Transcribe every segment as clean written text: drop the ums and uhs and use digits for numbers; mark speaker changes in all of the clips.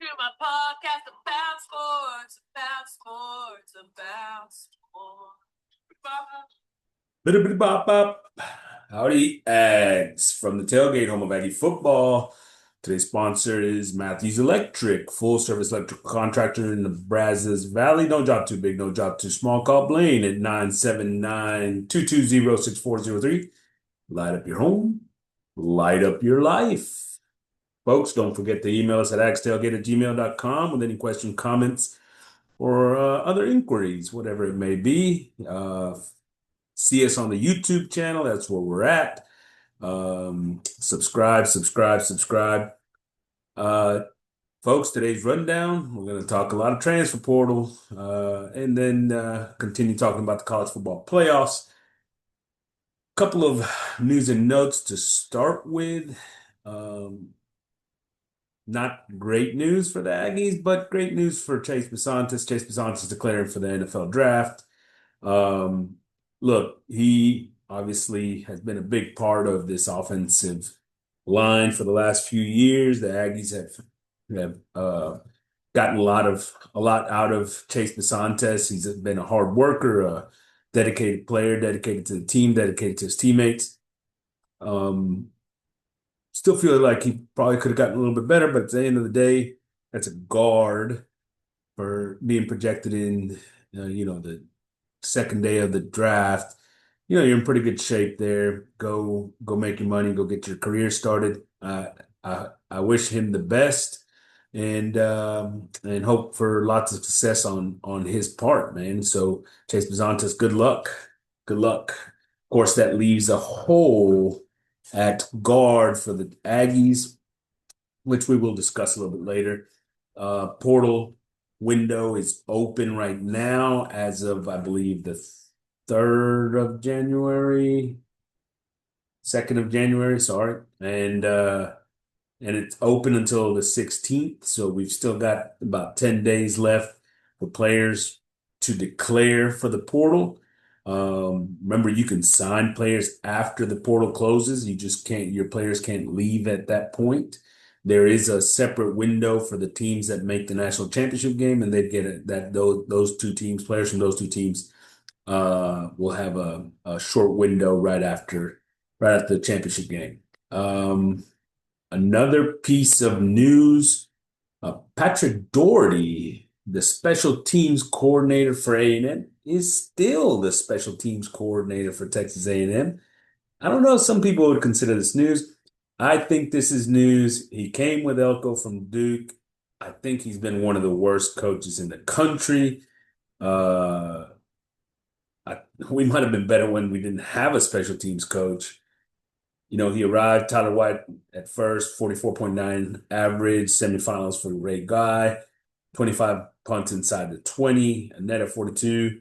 Speaker 1: To my podcast about sports, about sports, about sports.
Speaker 2: Bop bop. Howdy, Ags from the tailgate, home of Aggie Football. Today's sponsor is Matthews Electric, full service electrical contractor in the Brazos Valley. Don't drop too big, no drop too small. Call Blaine at 979-220-6403. Light up your home, light up your life. Folks, don't forget to email us at agstailgate@gmail.com with any questions, comments, or other inquiries, whatever it may be. See us on the YouTube channel. That's where we're at. Subscribe. Uh, Folks, today's rundown, we're going to talk a lot of transfer portal and then continue talking about the college football playoffs. Couple of news and notes to start with. Um, Not great news for the Aggies, but great news for Chase Bisontis. Chase Bisontis declaring for the NFL draft. Um, Look, he obviously has been a big part of this offensive line for the last few years. The Aggies have gotten a lot out of Chase Bisontis. He's been a hard worker, a dedicated player, dedicated to the team, dedicated to his teammates. Um, Still feel like he probably could have gotten a little bit better, but at the end of the day, that's a guard for being projected in, the second day of the draft. You're in pretty good shape there. Go make your money, go get your career started. I wish him the best and hope for lots of success on his part, man. So Chase Bizantis, good luck. Good luck. Of course, that leaves a hole at guard for the Aggies, which we will discuss a little bit later. Portal window is open right now as of, I believe, the 3rd of January, 2nd of January, sorry. And it's open until the 16th. So we've still got about 10 days left for players to declare for the portal. Remember, you can sign players after the portal closes. You just can't, your players can't leave at that point. There is a separate window for the teams that make the national championship game, and they'd get it that those two teams, players from those two teams, will have a short window right after the championship game. Another piece of news, Patrick Doherty, the special teams coordinator for A&M, is still the special teams coordinator for Texas A&M. I don't know, some people would consider this news. I think this is news. He came with Elko from Duke. I think he's been one of the worst coaches in the country. Uh, we might have been better when we didn't have a special teams coach. He arrived, Tyler White at first, 44.9 average, semifinals for Ray Guy, 25 punts inside the 20, a net of 42.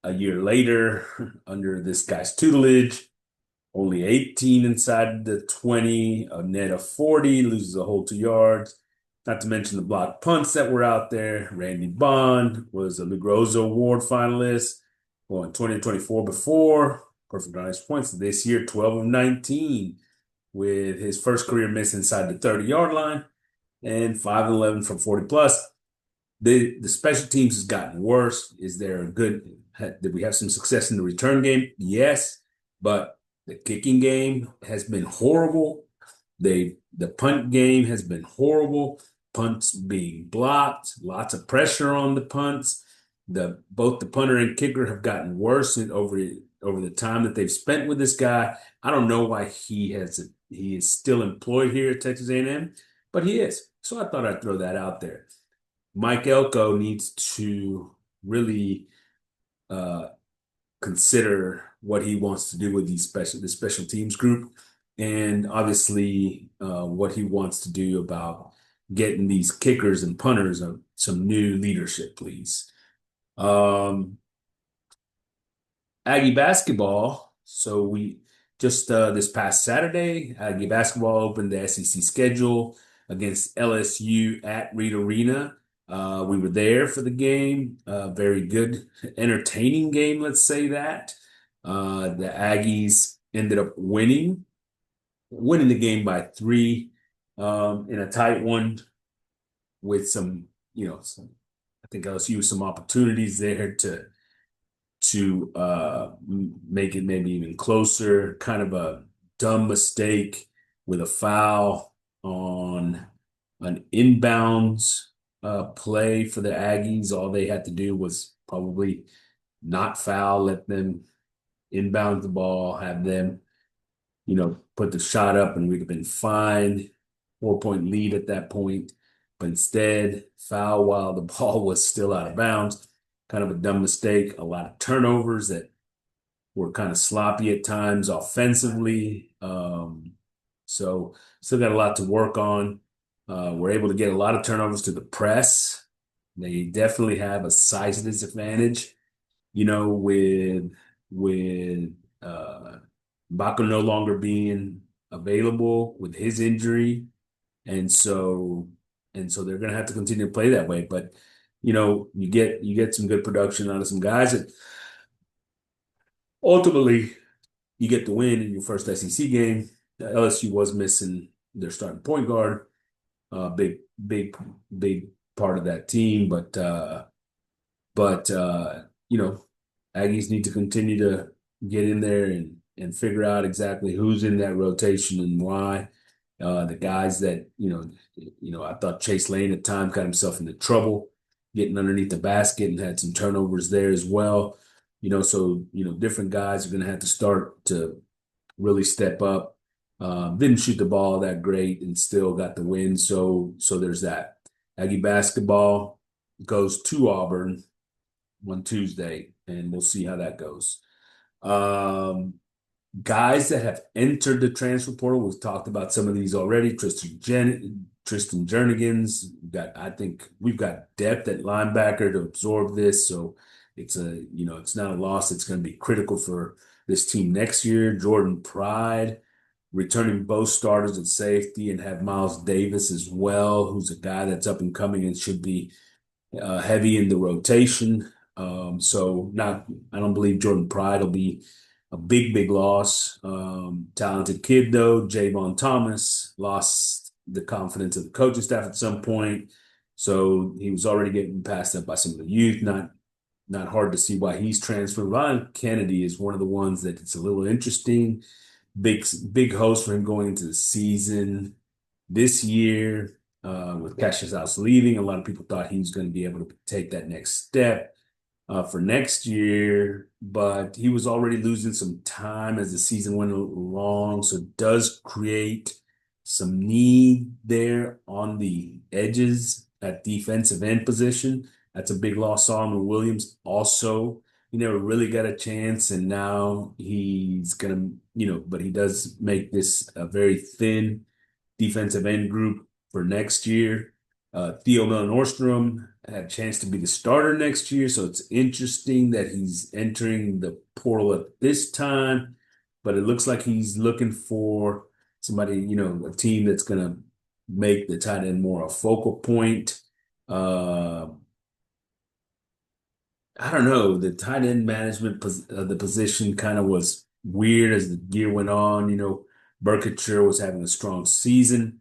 Speaker 2: A year later, under this guy's tutelage, only 18 inside the 20, a net of 40, loses a whole 2 yards. Not to mention the blocked punts that were out there. Randy Bond was a Lou Groza Award finalist, won 2024 before. Perfect on his points this year, 12 of 19, with his first career miss inside the 30-yard line and 5 of 11 from 40 plus. The special teams has gotten worse. Is there did we have some success in the return game? Yes, but the kicking game has been horrible. The punt game has been horrible. Punts being blocked, lots of pressure on the punts. Both the punter and kicker have gotten worse over the time that they've spent with this guy. I don't know why he is still employed here at Texas A&M, but he is. So I thought I'd throw that out there. Mike Elko needs to really uh, consider what he wants to do with the special teams group, and obviously what he wants to do about getting these kickers and punters some new leadership, please. Um, Aggie basketball. So we just this past Saturday, Aggie basketball opened the SEC schedule against LSU at Reed Arena. We were there for the game. Very good, entertaining game, let's say that. The Aggies ended up winning the game by 3 in a tight one. with I think LSU some opportunities there to make it maybe even closer. Kind of a dumb mistake with a foul on an inbounds play for the Aggies. All they had to do was probably not foul, let them inbound the ball, have them, put the shot up, and we'd have been fine. 4-point lead at that point. But instead, foul while the ball was still out of bounds. Kind of a dumb mistake. A lot of turnovers that were kind of sloppy at times offensively. So still got a lot to work on. We're able to get a lot of turnovers to the press. They definitely have a size disadvantage, with Baca no longer being available with his injury, and so they're going to have to continue to play that way. But you get some good production out of some guys that ultimately you get the win in your first SEC game. LSU was missing their starting point guard, big, big, big part of that team. But Aggies need to continue to get in there and figure out exactly who's in that rotation and why. The guys that I thought Chase Lane at times got himself into trouble getting underneath the basket and had some turnovers there as well. So different guys are going to have to start to really step up. Didn't shoot the ball that great and still got the win. So there's that. Aggie basketball goes to Auburn on Tuesday, and we'll see how that goes. Um, Guys that have entered the transfer portal, we've talked about some of these already. Tristan Jernigan's I think we've got depth at linebacker to absorb this. So it's not a loss. It's going to be critical for this team next year. Jordan Pride returning both starters at safety, and have Miles Davis as well, who's a guy that's up and coming and should be heavy in the rotation. So not, I don't believe Jordan Pride will be a big, big loss. Talented kid though, Javon Thomas lost the confidence of the coaching staff at some point. So he was already getting passed up by some of the youth. Not hard to see why he's transferred. Ryan Kennedy is one of the ones that it's a little interesting. Big host for him going into the season this year. With Cassius House leaving, a lot of people thought he was going to be able to take that next step for next year, but he was already losing some time as the season went along, so it does create some need there on the edges at defensive end position. That's a big loss. Solomon Williams also, he never really got a chance, and now he's gonna, but he does make this a very thin defensive end group for next year. Theo Miller-Nordstrom had a chance to be the starter next year, so it's interesting that he's entering the portal at this time. But it looks like he's looking for somebody, a team that's going to make the tight end more a focal point. I don't know. The tight end management of the position kind of was weird as the year went on. Burkitcher was having a strong season,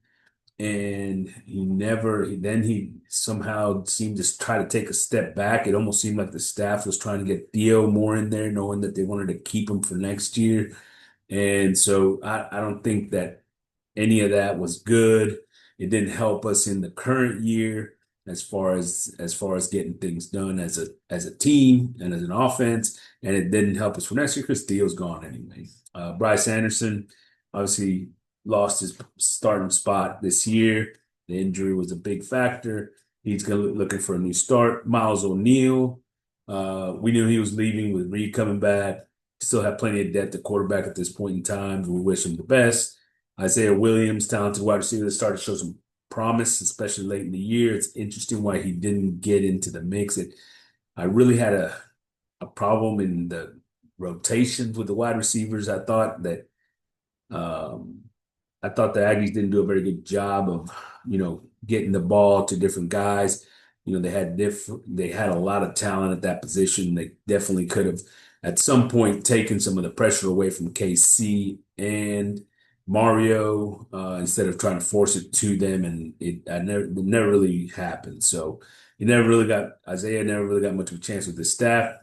Speaker 2: and he somehow seemed to try to take a step back. It almost seemed like the staff was trying to get Theo more in there, knowing that they wanted to keep him for next year. And so I don't think that any of that was good. It didn't help us in the current year as far as getting things done as a team and as an offense, and it didn't help us for next year because Theo's gone anyway. Bryce Anderson obviously lost his starting spot this year. The injury was a big factor. He's looking for a new start. Miles O'Neill, we knew he was leaving with Reed coming back. Still have plenty of depth at quarterback at this point in time. We wish him the best. Isaiah Williams, talented wide receiver, started to show some promise, especially late in the year. It's interesting why he didn't get into the mix. I really had a problem in the rotations with the wide receivers. Um, I thought the Aggies didn't do a very good job of, getting the ball to different guys. They had a lot of talent at that position. They definitely could have at some point taken some of the pressure away from KC and Mario instead of trying to force it to them, and it never really happened. So he never really got Isaiah never really got much of a chance with his staff.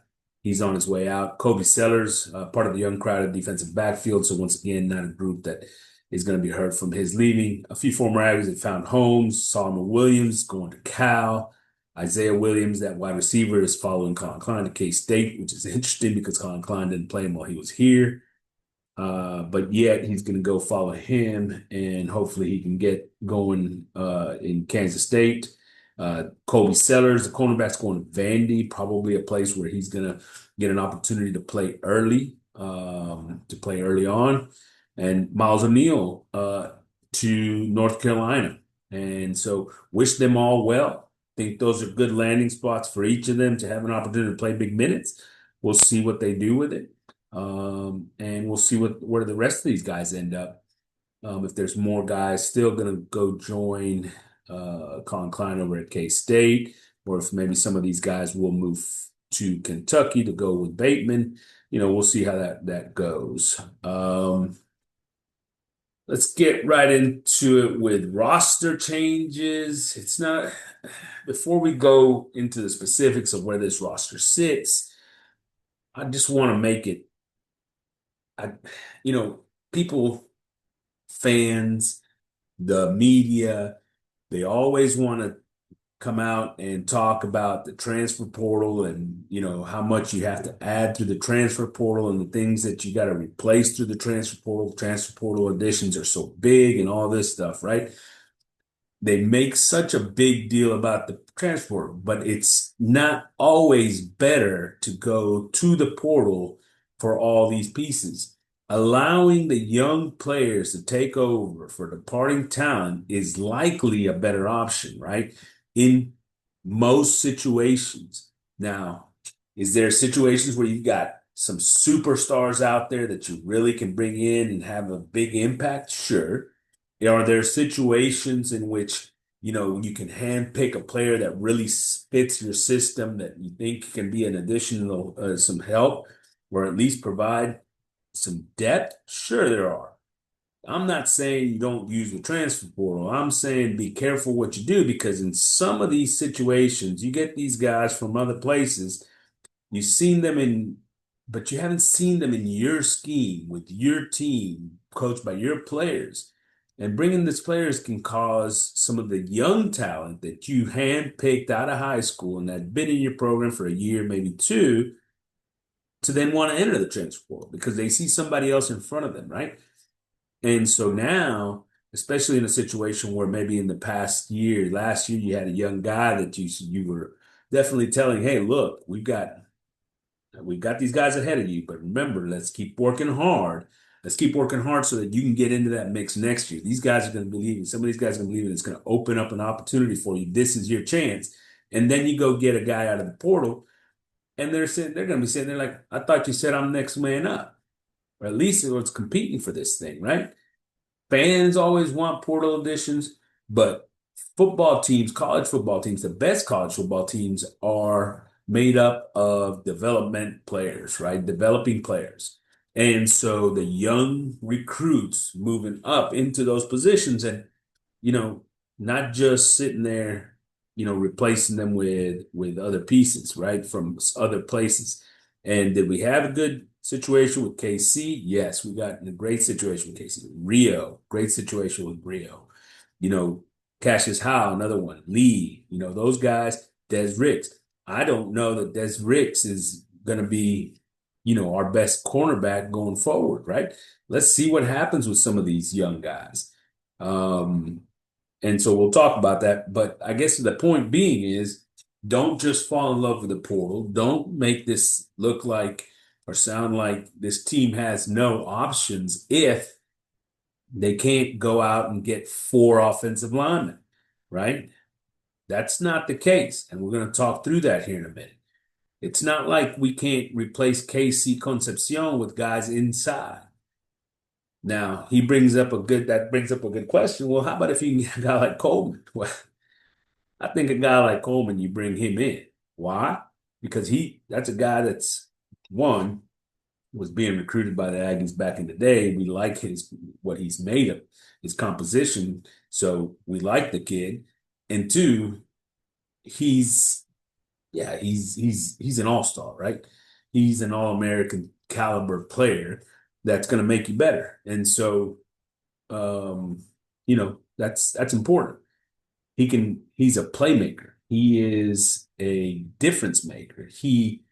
Speaker 2: He's on his way out. Kobe Sellers, part of the young crowded defensive backfield. So once again, not a group that is going to be hurt from his leaving. A few former Aggies that found homes. Solomon Williams going to Cal. Isaiah Williams, that wide receiver, is following Colin Klein to K-State, which is interesting because Colin Klein didn't play him while he was here. But yet he's going to go follow him, and hopefully he can get going in Kansas State. Kobe Sellers, the cornerback's going to Vandy, probably a place where he's going to get an opportunity to play early on. And Miles O'Neal to North Carolina. And so wish them all well. Think those are good landing spots for each of them to have an opportunity to play big minutes. We'll see what they do with it. And we'll see where the rest of these guys end up. If there's more guys still going to go join Colin Klein over at K-State, or if maybe some of these guys will move to Kentucky to go with Bateman. We'll see how that goes. Let's get right into it with roster changes. It's not Before we go into the specifics of where this roster sits, I just want to make it I, you know, people, fans, the media, they always want to come out and talk about the transfer portal and, how much you have to add to the transfer portal and the things that you got to replace through the transfer portal. Transfer portal additions are so big and all this stuff, right? They make such a big deal about the transfer, but it's not always better to go to the portal for all these pieces. Allowing the young players to take over for departing talent is likely a better option, right? In most situations. Now, is there situations where you've got some superstars out there that you really can bring in and have a big impact? Sure. Are there situations in which, you can handpick a player that really fits your system that you think can be an additional, some help, or at least provide some depth? Sure, there are. I'm not saying you don't use the transfer portal. I'm saying be careful what you do because in some of these situations, you get these guys from other places. You've seen them but you haven't seen them in your scheme with your team, coached by your players. And bringing these players can cause some of the young talent that you handpicked out of high school and that's been in your program for a year, maybe two, to then want to enter the transfer portal because they see somebody else in front of them, right? And so now, especially in a situation where maybe in the past year, last year, you had a young guy that you were definitely telling, hey, look, we've got these guys ahead of you, but remember, let's keep working hard. Let's keep working hard so that you can get into that mix next year. These guys are going to believe it. Some of these guys are going to believe it. It's going to open up an opportunity for you. This is your chance. And then you go get a guy out of the portal, and they're going to be sitting there like, I thought you said I'm next man up, or at least it was competing for this thing, right? Fans always want portal additions, but college football teams, the best college football teams are made up of development players, right? Developing players. And so the young recruits moving up into those positions and, you know, not just sitting there, replacing them with other pieces, right? From other places. And did we have a good situation with KC? Yes, we got in a great situation with KC. Rio, great situation with Rio. You know, Cassius Howe, another one. Lee, those guys. Des Ricks. I don't know that Des Ricks is going to be, our best cornerback going forward, right? Let's see what happens with some of these young guys. And so we'll talk about that. But I guess the point being is don't just fall in love with the portal. Don't make this look like or sound like this team has no options if they can't go out and get four offensive linemen, right? That's not the case. And we're going to talk through that here in a minute. It's not like we can't replace KC Concepcion with guys inside. Now, that brings up a good question. Well, how about if you get a guy like Coleman? Well, I think a guy like Coleman, you bring him in. Why? Because that's a guy that's one. was being recruited by the Aggies back in the day. We like his what he's made of, his composition. So we like the kid. And two, he's he's an all-star, right? He's an all-American caliber player that's going to make you better. And so um, that's important. He's a playmaker. He is a difference maker. He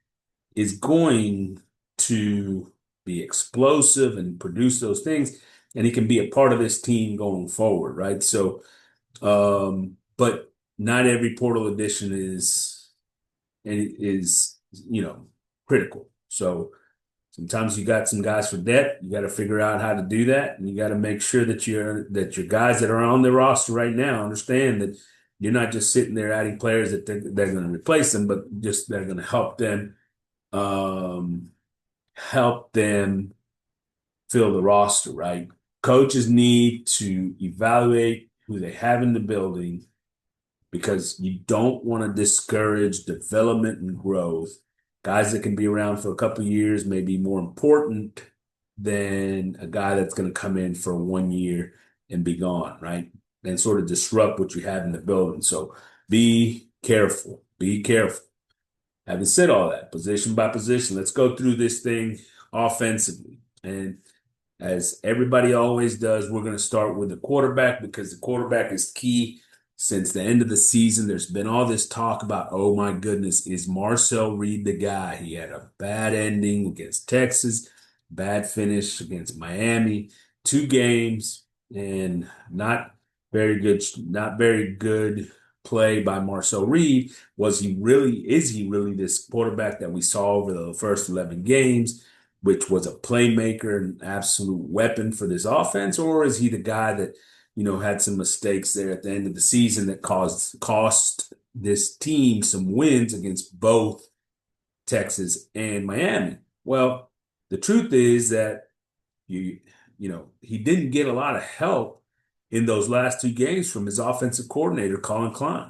Speaker 2: is going to be explosive and produce those things, and he can be a part of this team going forward, right? So, but not every portal addition is critical. So sometimes you got some guys for debt. You got to figure out how to do that, and you got to make sure that your guys that are on the roster right now understand that you're not just sitting there adding players that they're going to replace them, but just they're going to um, help them fill the roster, right? Coaches need to evaluate who they have in the building because you don't want to discourage development and growth. Guys that can be around for a couple of years may be more important than a guy that's going to come in for 1 year and be gone, right? And sort of disrupt what you have in the building. So be careful. Be careful. Having said all that, position by position, let's go through this thing offensively. And as everybody always does, we're going to start with the quarterback because the quarterback is key. Since the end of the season, there's been all this talk about, oh my goodness, is Marcel Reed the guy? He had a bad ending against Texas, bad finish against Miami, 2 games, and not very good play by Marcel Reed. Is he really this quarterback that we saw over the first 11 games? Which was a playmaker, an absolute weapon for this offense, or is he the guy that, had some mistakes there at the end of the season that cost this team some wins against both Texas and Miami? Well, the truth is that he didn't get a lot of help in those last 2 games from his offensive coordinator, Colin Klein.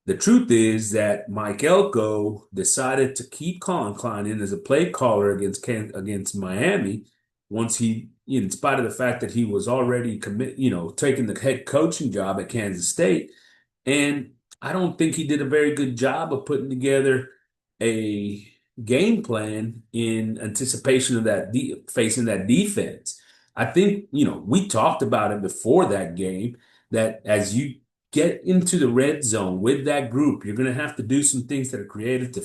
Speaker 2: The truth is that Mike Elko decided to keep Colin Klein in as a play caller against Miami once in spite of the fact that he was already taking the head coaching job at Kansas State. And I don't think he did a very good job of putting together a game plan in anticipation of facing that defense. I think, we talked about it before that game that as you get into the red zone with that group, you're going to have to do some things that are creative to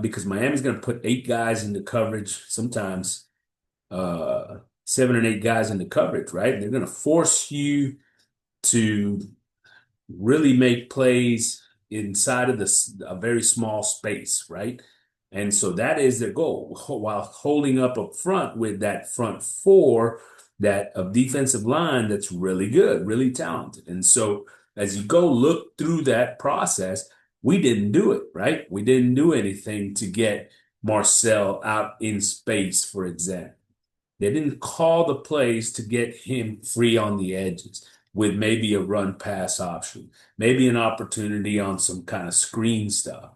Speaker 2: because Miami's going to put 8 guys into coverage, sometimes 7 and 8 guys into coverage, right? They're going to force you to really make plays inside of a very small space, right? And so that is their goal while holding up front with that front four that of defensive line that's really good, really talented. And so as you go look through that process, we didn't do it, right? We didn't do anything to get Marcel out in space, for example. They didn't call the plays to get him free on the edges with maybe a run pass option, maybe an opportunity on some kind of screen stuff.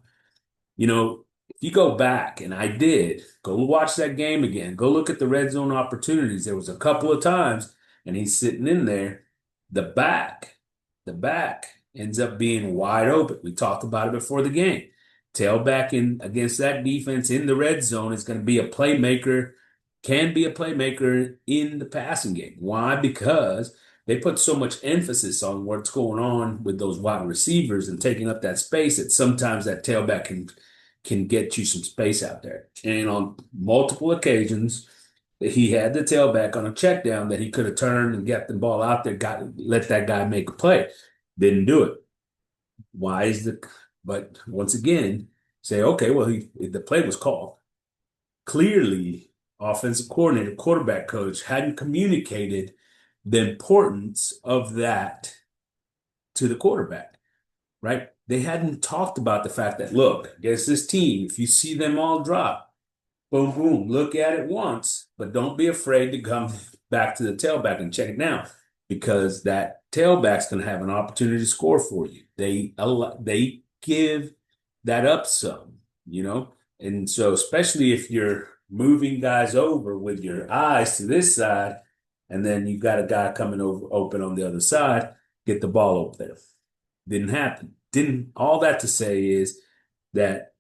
Speaker 2: If you go back, and I did, go watch that game again, go look at the red zone opportunities. There was a couple of times, and he's sitting in there. The back, the back ends up being wide open. We talked about it before the game. Tailback in against that defense in the red zone is going to be a playmaker, can be a playmaker in the passing game. Why? Because they put so much emphasis on what's going on with those wide receivers and taking up that space that sometimes that tailback can get you some space out there. And on multiple occasions, he had the tailback on a check down that he could have turned and got the ball out there, let that guy make a play. Didn't do it. Why is but once again, say, okay, well, the play was called. Clearly, offensive coordinator, quarterback coach hadn't communicated the importance of that to the quarterback, right? They hadn't talked about the fact that, look, against this team, if you see them all drop, boom, boom, look at it once, but don't be afraid to come back to the tailback and check it down because that tailback's going to have an opportunity to score for you. They give that up some, and so especially if you're moving guys over with your eyes to this side, and then you got a guy coming over open on the other side, get the ball over there. Didn't happen. Didn't all that to say is that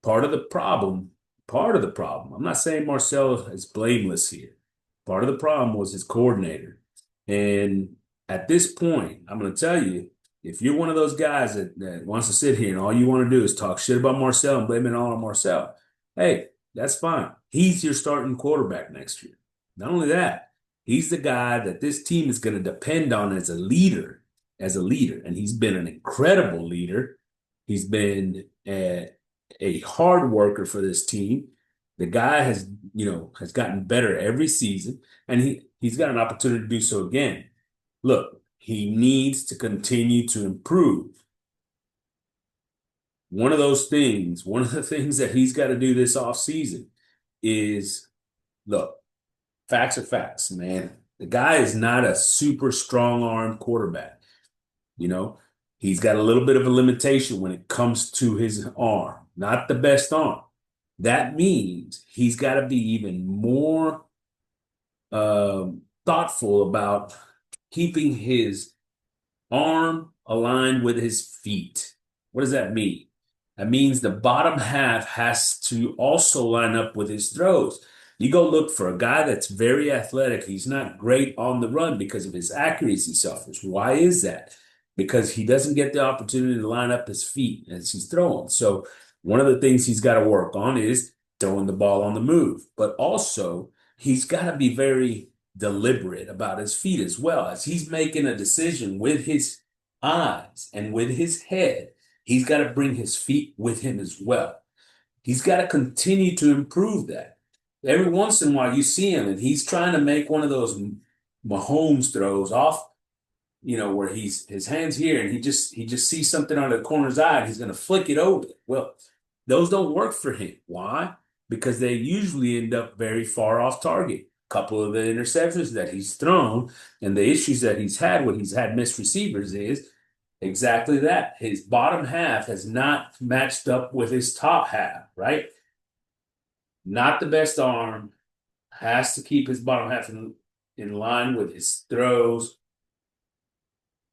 Speaker 2: part of the problem, I'm not saying Marcel is blameless here. Part of the problem was his coordinator. And at this point, I'm going to tell you, if you're one of those guys that wants to sit here and all you want to do is talk shit about Marcel and blame it all on Marcel, hey, that's fine. He's your starting quarterback next year. Not only that, he's the guy that this team is going to depend on as a leader. And he's been an incredible leader. He's been a hard worker for this team. The guy has gotten better every season, and he's got an opportunity to do so again. Look, he needs to continue to improve. One of the things that he's got to do this offseason is look, facts are facts, man. The guy is not a super strong arm quarterback. You know, he's got a little bit of a limitation when it comes to his arm, not the best arm. That means he's got to be even more thoughtful about keeping his arm aligned with his feet. What does that mean? That means the bottom half has to also line up with his throws. You go look for a guy that's very athletic. He's not great on the run because of his accuracy suffers. Why is that? Because he doesn't get the opportunity to line up his feet as he's throwing. So one of the things he's got to work on is throwing the ball on the move. But also, he's got to be very deliberate about his feet as well. As he's making a decision with his eyes and with his head, he's got to bring his feet with him as well. He's got to continue to improve that. Every once in a while, you see him and he's trying to make one of those Mahomes throws off, where his hands here and he just sees something on the corner's eye and he's going to flick it over. Well, those don't work for him. Why? Because they usually end up very far off target. A couple of the interceptions that he's thrown and the issues that he's had when he's had missed receivers is exactly that. His bottom half has not matched up with his top half, right? Not the best arm, has to keep his bottom half in line with his throws.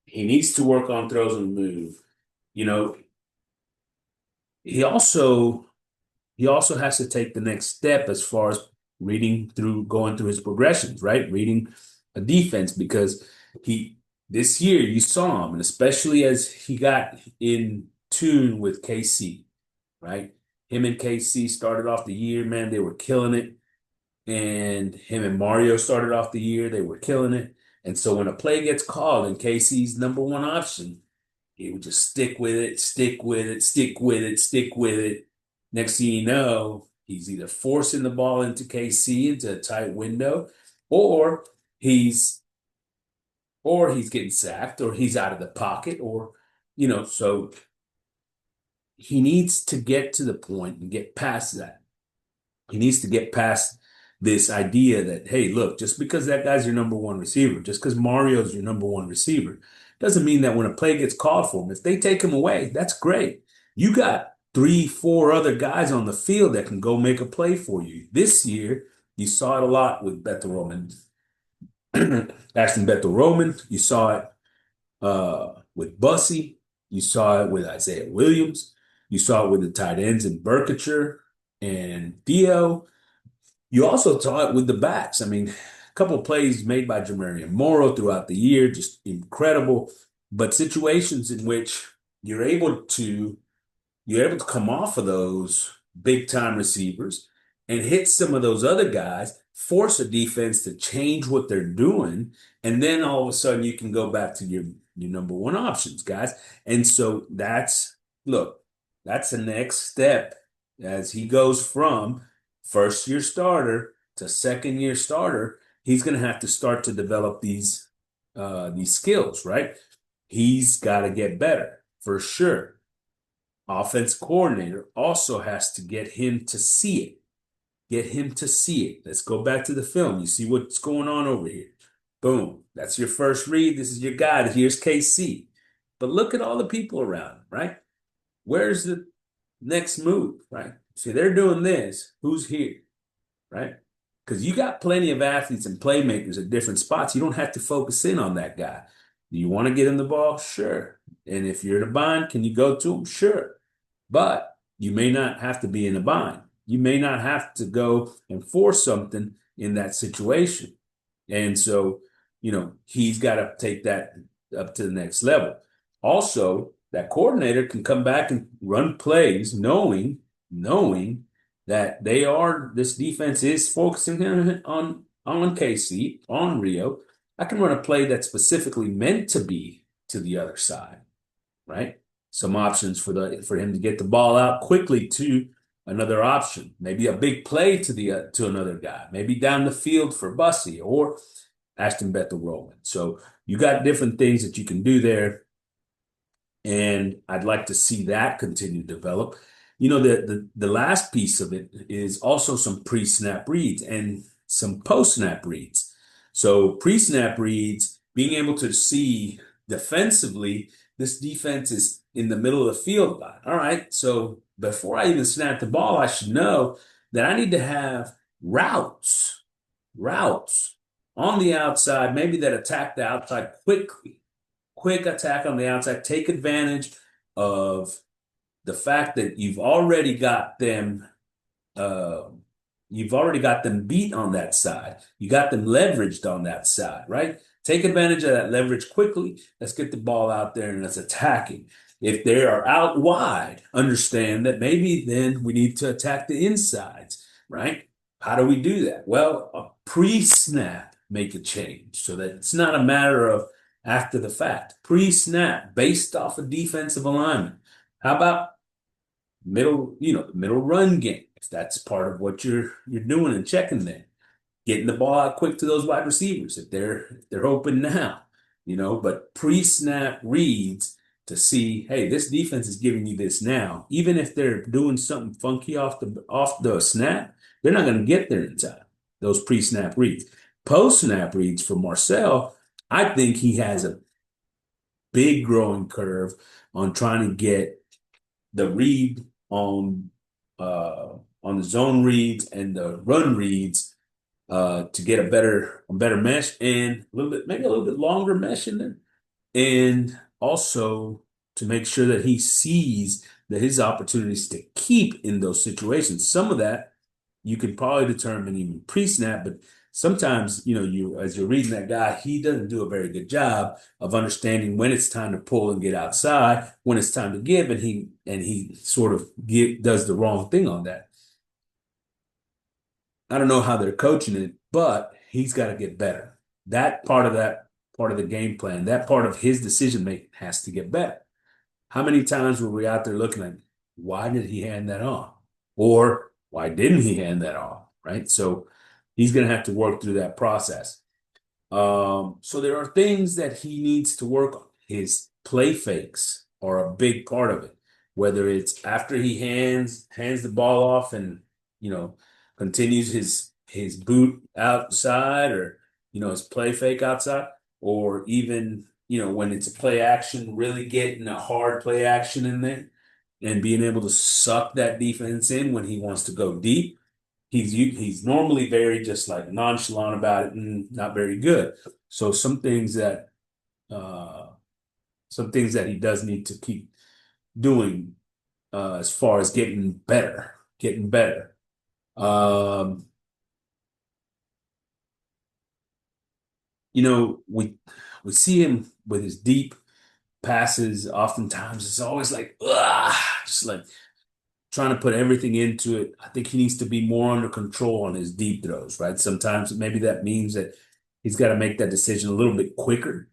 Speaker 2: He needs to work on throws and move. You know, he also has to take the next step as far as going through his progressions, right? Reading a defense because this year you saw him, and especially as he got in tune with KC, right? Him and KC started off the year, man, they were killing it. And him and Mario started off the year, they were killing it. And so when a play gets called and KC's number one option, he would just stick with it, stick with it, stick with it, stick with it. Next thing you know, he's either forcing the ball into KC into a tight window, or he's he's getting sacked, or he's out of the pocket, so he needs to get to the point and get past that. He needs to get past this idea that, hey, look, just because that guy's your number one receiver, just because Mario's your number one receiver, doesn't mean that when a play gets called for him, if they take him away, that's great. You got 3, 4 other guys on the field that can go make a play for you. This year, you saw it a lot with Beto Roman. Ashton Beto Roman. You saw it with Bussy. You saw it with Isaiah Williams. You saw it with the tight ends in Berkature and Theo. You also saw it with the backs. I mean, a couple of plays made by Jamarian Morrow throughout the year, just incredible. But situations in which you're able to come off of those big time receivers and hit some of those other guys, force a defense to change what they're doing, and then all of a sudden you can go back to your number one options, guys. And so that's the next step as he goes from first year starter to second year starter. He's going to have to start to develop these skills, right? He's got to get better for sure. Offense coordinator also has to get him to see it. Get him to see it. Let's go back to the film. You see what's going on over here. Boom. That's your first read. This is your guy. Here's KC. But look at all the people around him, right? Where's the next move, right? See, they're doing this. Who's here? right? Because you got plenty of athletes and playmakers at different spots. You don't have to focus in on that guy. Do you want to get him the ball? Sure. And if you're in a bind, can you go to him? Sure. But you may not have to be in a bind. You may not have to go and force something in that situation. And so, he's got to take that up to the next level. Also, that coordinator can come back and run plays knowing that this defense is focusing on KC, on Rio. I can run a play that's specifically meant to be to the other side, right? Some options for him to get the ball out quickly to another option, maybe a big play to another guy, maybe down the field for Bussy or Ashton Bethel Roman. So you got different things that you can do there, and I'd like to see that continue to develop. The last piece of it is also some pre-snap reads and some post-snap reads. So pre-snap reads, being able to see defensively, this defense is in the middle of the field a lot. All right, so before I even snap the ball, I should know that I need to have routes on the outside, maybe that attack the outside quickly. Quick attack on the outside, take advantage of the fact that uh, you've already got them beat on that side. You got them leveraged on that side, right? Take advantage of that leverage quickly. Let's get the ball out there and let's attacking. If they are out wide, understand that maybe then we need to attack the insides, right? How do we do that? Well, a pre-snap make a change so that it's not a matter of after the fact. Pre-snap based off of defensive alignment. How about middle run game? If that's part of what you're doing and checking there, getting the ball out quick to those wide receivers if they're open now, but pre-snap reads to see, hey, this defense is giving you this now. Even if they're doing something funky off the snap, they're not going to get there in time. Those pre-snap reads. Post-snap reads for Marcel, I think he has a big growing curve on trying to get the read on the zone reads and the run reads to get a better mesh and maybe a little bit longer mesh in there, and also to make sure that he sees that his opportunities to keep in those situations. Some of that you can probably determine even pre-snap, but sometimes, as you're reading that guy, he doesn't do a very good job of understanding when it's time to pull and get outside, when it's time to give, and he sort of does the wrong thing on that. I don't know how they're coaching it, but he's got to get better. That part of the game plan, that part of his decision making has to get better. How many times were we out there looking at why did he hand that off? Or why didn't he hand that off? Right. So he's going to have to work through that process. So there are things that he needs to work on. His play fakes are a big part of it, whether it's after he hands the ball off and, you know, continues his boot outside or, his play fake outside, or even, when it's a play action, really getting a hard play action in there and being able to suck that defense in when he wants to go deep. He's normally very just like nonchalant about it and not very good. So uh, some things that he does need to keep doing as far as getting better. Um, we see him with his deep passes. Oftentimes, it's always like, ugh, just like trying to put everything into it. I think he needs to be more under control on his deep throws, right? Sometimes maybe that means that he's got to make that decision a little bit quicker,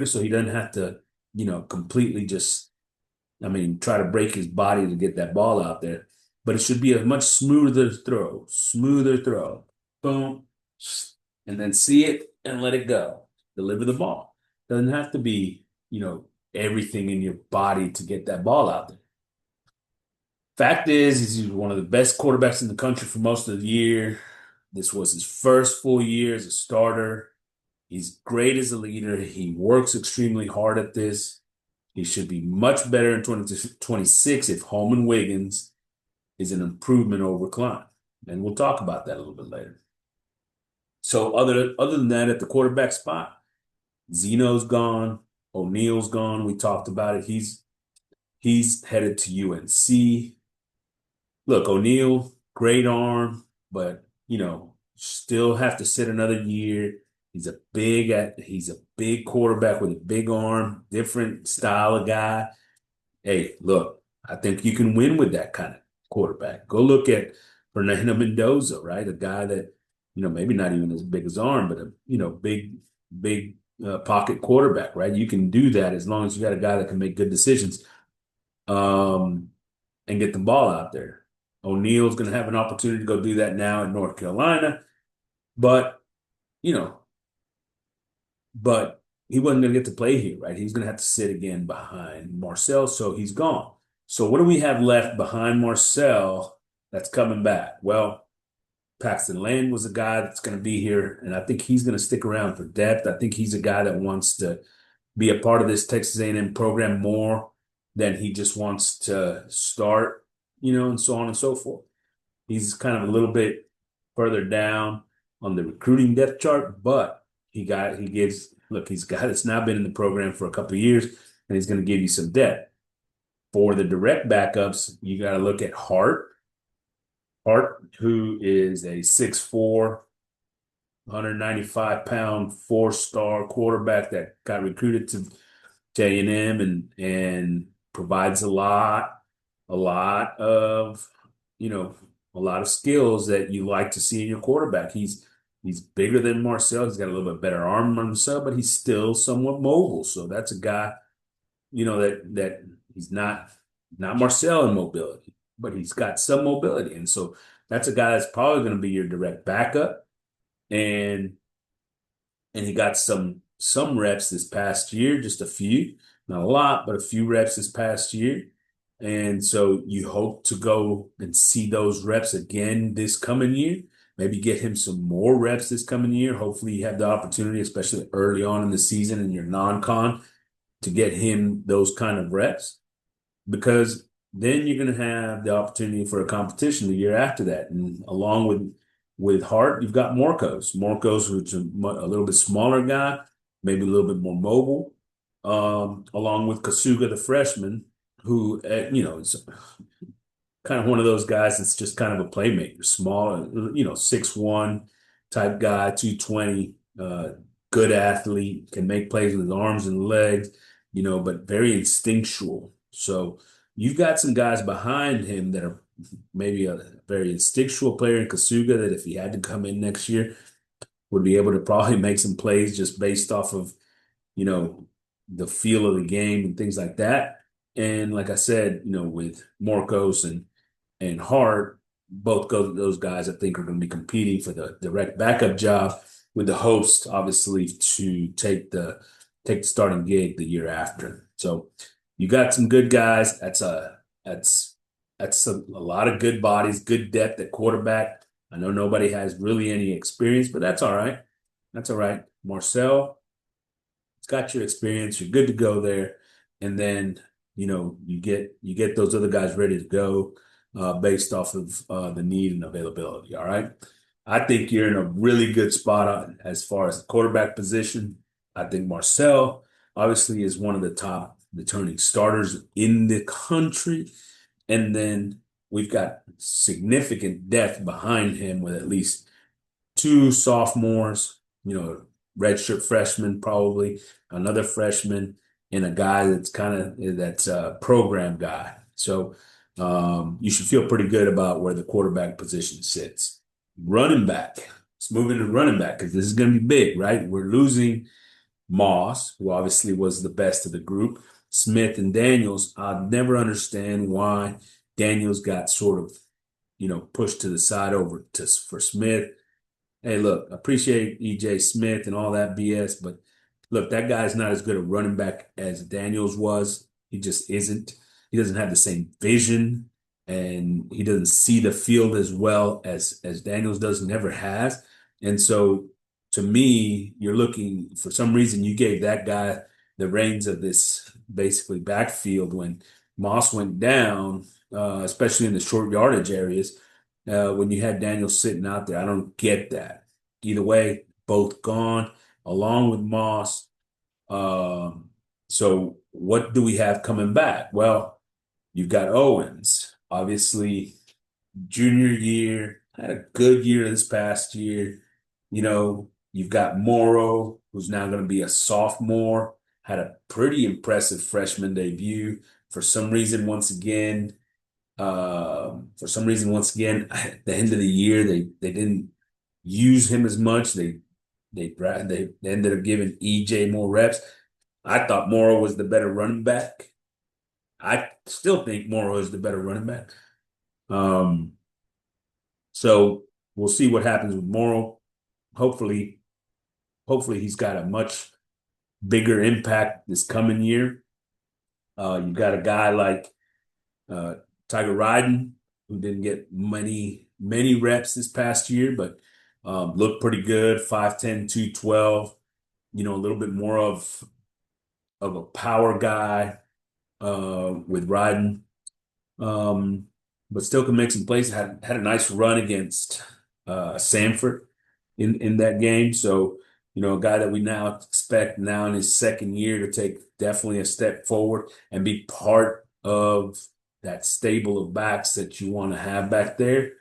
Speaker 2: so he doesn't have to, completely just, try to break his body to get that ball out there. But it should be a much smoother throw. Boom, and then see it and let it go. Deliver the ball. Doesn't have to be, everything in your body to get that ball out there. Fact is, he's one of the best quarterbacks in the country for most of the year. This was his first full year as a starter. He's great as a leader. He works extremely hard at this. He should be much better in 2026 if Holman Wiggins is an improvement over Klein. and we'll talk about that a little bit later. So other than that, at the quarterback spot, Zeno's gone, O'Neal's gone. We talked about it. He's headed to UNC. Look, O'Neal, great arm, but still have to sit another year. He's a big quarterback with a big arm, different style of guy. Hey, look, I think you can win with that kind of quarterback. Go look at Fernando Mendoza, right? A guy that, maybe not even as big as arm, but a, big pocket quarterback, right? You can do that as long as you got a guy that can make good decisions, um, and get the ball out there. O'Neal's going to have an opportunity to go do that now in North Carolina, but, you know, but he wasn't going to get to play here, right? He's going to have to sit again behind Marcel, so he's gone. So what do we have left behind Marcel that's coming back? Well, Paxton Lane was a guy that's going to be here, and I think he's going to stick around for depth. I think he's a guy that wants to be a part of this Texas A&M program more than he just wants to start, and so on and so forth. He's kind of a little bit further down on the recruiting depth chart, but he's a guy that's now been in the program for a couple of years, and he's going to give you some depth. For the direct backups, you got to look at Hart, who is a 6'4", 195-pound, four-star quarterback that got recruited to A&M and provides a lot of, a lot of skills that you like to see in your quarterback. He's bigger than Marcel. He's got a little bit better arm than Marcel, but he's still somewhat mobile. So that's a guy, that he's not Marcel in mobility, but he's got some mobility. And so that's a guy that's probably going to be your direct backup. And he got some reps this past year, just a few, not a lot, but a few reps this past year. And so you hope to go and see those reps again this coming year. Maybe get him some more reps this coming year. Hopefully you have the opportunity, especially early on in the season in your non-con, to get him those kind of reps, because then you're going to have the opportunity for a competition the year after that. And along with Hart, you've got Morcos, which is a little bit smaller guy, maybe a little bit more mobile, along with Kasuga, the freshman, who, is kind of one of those guys that's just kind of a playmaker, small, 6'1" type guy, 220, good athlete, can make plays with his arms and legs, but very instinctual. So you've got some guys behind him that are maybe a very instinctual player in Kasuga, that if he had to come in next year, would be able to probably make some plays just based off of, the feel of the game and things like that. And like I said, with Morcos and Hart, those guys I think are going to be competing for the direct backup job, with the hopes, obviously, to take the starting gig the year after. So you got some good guys. That's a lot of good bodies, good depth at quarterback. I know nobody has really any experience, but that's all right. That's all right. Marcel, it's got your experience. You're good to go there. And then, you get those other guys ready to go, based off of the need and availability. All right. I think you're in a really good spot as far as the quarterback position. I think Marcel obviously is one of the top returning starters in the country. And then we've got significant depth behind him with at least two sophomores, redshirt freshman, probably another freshman, and a guy that's a program guy. So you should feel pretty good about where the quarterback position sits. Running back. Let's move into running back, because this is going to be big, right? We're losing Moss, who obviously was the best of the group. Smith and Daniels. I'll never understand why Daniels got sort of, pushed to the side for Smith. Hey, look, I appreciate EJ Smith and all that BS, but look, that guy's not as good a running back as Daniels was. He just isn't. He doesn't have the same vision, and he doesn't see the field as well as Daniels does, never has. And so to me, you're looking for some reason you gave that guy the reins of this basically backfield when Moss went down, especially in the short yardage areas. when you had Daniel sitting out there. I don't get that. Either way, both gone, along with Moss. Um, so what do we have coming back? Well, you've got Owens, obviously junior year, had a good year this past year. You've got Morrow, who's now going to be a sophomore, had a pretty impressive freshman debut. For some reason, once again, at the end of the year, they didn't use him as much. They ended up giving EJ more reps. I thought Morrow was the better running back. I still think Morrow is the better running back. Um, so we'll see what happens with Morrow. Hopefully, hopefully he's got a much bigger impact this coming year. You've got a guy like uh, Tiger Ryden, who didn't get many reps this past year, but looked pretty good. 5'10", 212. A little bit more of a power guy with Ryden. Um, but still can make some plays. Had a nice run against Sanford in that game. So, a guy that we now expect now in his second year to take definitely a step forward and be part of that stable of backs that you want to have back there.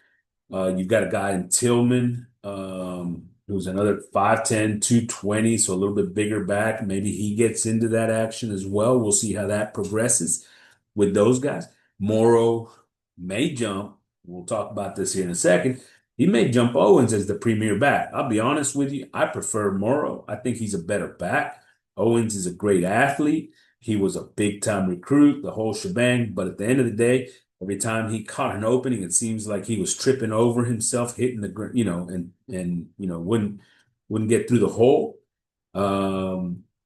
Speaker 2: You've got a guy in Tillman, who's another 5'10", 220, so a little bit bigger back. Maybe he gets into that action as well. We'll see how that progresses with those guys. Morrow may jump. We'll talk about this here in a second. He may jump Owens as the premier back. I'll be honest with you. I prefer Morrow. I think he's a better back. Owens is a great athlete. He was a big time recruit, the whole shebang. But at the end of the day, every time he caught an opening, it seems like he was tripping over himself, hitting the ground, and wouldn't get through the hole.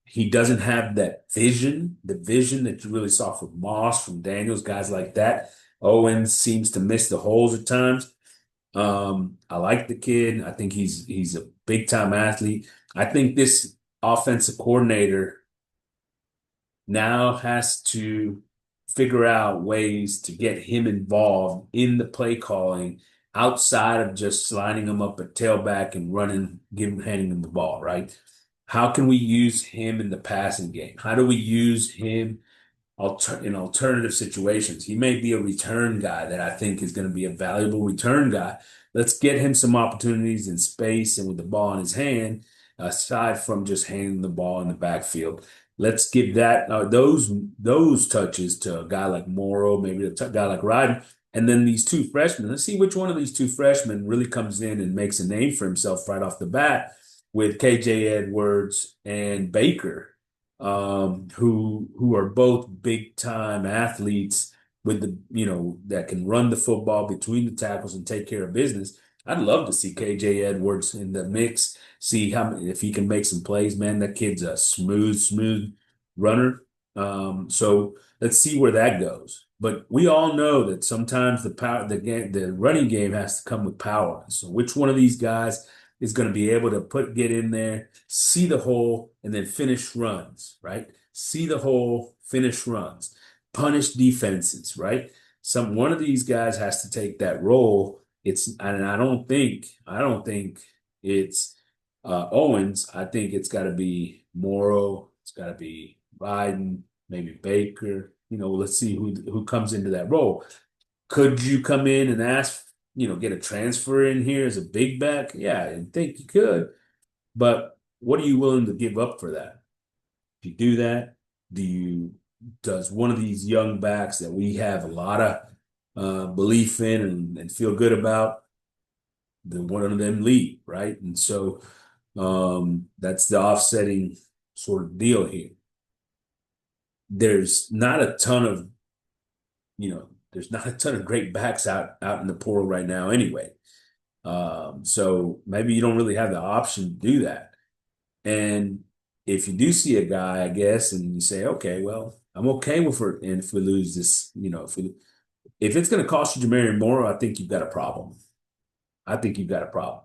Speaker 2: He doesn't have that vision, the vision that you really saw from Moss, from Daniels, guys like that. Owens seems to miss the holes at times. I like the kid. I think he's a big time athlete. I think this offensive coordinator now has to figure out ways to get him involved in the play calling outside of just sliding him up a tailback and handing him the ball, right? How can we use him in the passing game? How do we use him in alternative situations? He may be a return guy that I think is going to be a valuable return guy. Let's get him some opportunities in space and with the ball in his hand, aside from just handing the ball in the backfield. Let's give those touches to a guy like Morrow, maybe guy like Ryden, and then these two freshmen. Let's see which one of these two freshmen really comes in and makes a name for himself right off the bat with KJ Edwards and Baker, who are both big time athletes with that can run the football between the tackles and take care of business. I'd love to see KJ Edwards in the mix, see if he can make some plays, man. That kid's a smooth runner. So let's see where that goes. But we all know that sometimes the running game has to come with power. So which one of these guys is going to be able to get in there, see the hole, and then finish runs, right? See the hole, finish runs, punish defenses, right? One of these guys has to take that role. And I don't think it's Owens. I think it's got to be Morrow. It's got to be Biden, maybe Baker. Let's see who comes into that role. Could you come in and get a transfer in here as a big back? Yeah, I think you could. But what are you willing to give up for that? If you do that, does one of these young backs that we have a lot of belief in and feel good about, then one of them leave, right? And so that's the offsetting sort of deal here. There's not a ton of, there's not a ton of great backs out in the portal right now anyway. So maybe you don't really have the option to do that. And if you do see a guy, I guess, and you say, okay, well, I'm okay with it. And if we lose this, if it's going to cost you Jamarian Moore, I think you've got a problem. I think you've got a problem.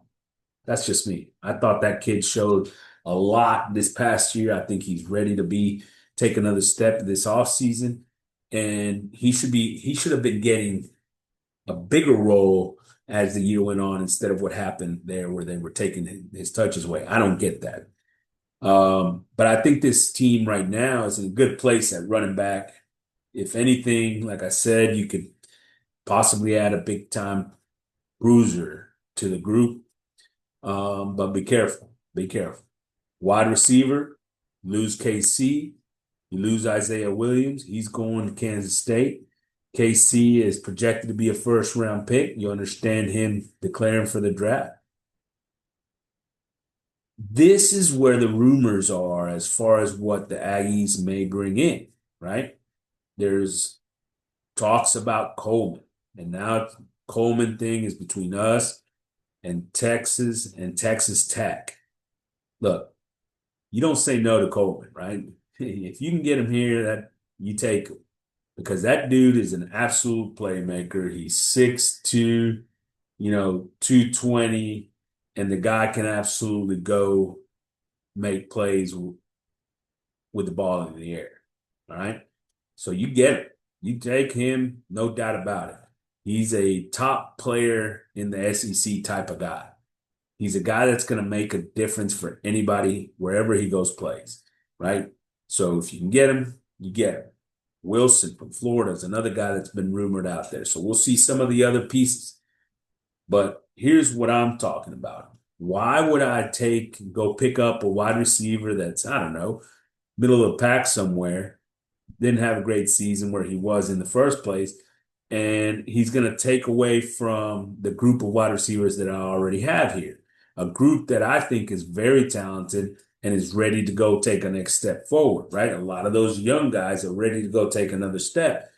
Speaker 2: That's just me. I thought that kid showed a lot this past year. I think he's ready to take another step this offseason. And he should have been getting a bigger role as the year went on instead of what happened there where they were taking his touches away. I don't get that. But I think this team right now is in a good place at running back. If anything, like I said, you could possibly add a big time bruiser to the group. But be careful. Be careful. Wide receiver, lose KC, you lose Isaiah Williams. He's going to Kansas State. KC is projected to be a first round pick. You understand him declaring for the draft. This is where the rumors are as far as what the Aggies may bring in, right? There's talks about Coleman, and now Coleman thing is between us and Texas Tech. Look, you don't say no to Coleman, right? If you can get him here, that you take him because that dude is an absolute playmaker. He's 6'2", 220, and the guy can absolutely go make plays with the ball in the air. All right. So you get it. You take him, no doubt about it. He's a top player in the SEC type of guy. He's a guy that's going to make a difference for anybody wherever he goes plays, right? So if you can get him, you get him. Wilson from Florida is another guy that's been rumored out there. So we'll see some of the other pieces. But here's what I'm talking about. Why would I go pick up a wide receiver that's, I don't know, middle of the pack somewhere, didn't have a great season where he was in the first place, and he's going to take away from the group of wide receivers that I already have here, a group that I think is very talented and is ready to go take a next step forward, right? A lot of those young guys are ready to go take another step.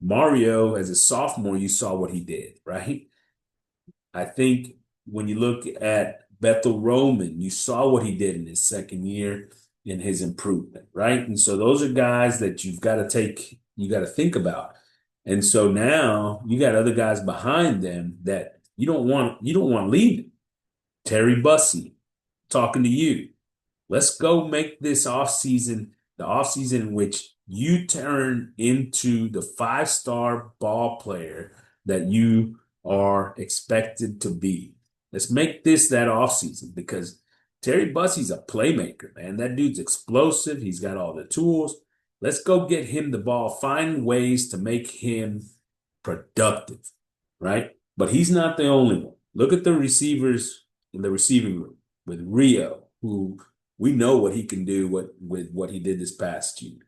Speaker 2: Mario, as a sophomore, you saw what he did, right? I think when you look at Bethel Roman, you saw what he did in his second year in his improvement, right? And so those are guys that you got to think about. And so now you got other guys behind them that you don't want leaving. Terry Bussey, talking to you. Let's go make this offseason the offseason in which you turn into the five-star ball player that you are expected to be. Let's make this that offseason because Terry Bussey's a playmaker, man. That dude's explosive. He's got all the tools. Let's go get him the ball, find ways to make him productive, right? But he's not the only one. Look at the receivers in the receiving room with Rio, who we know what he can do with what he did this past year.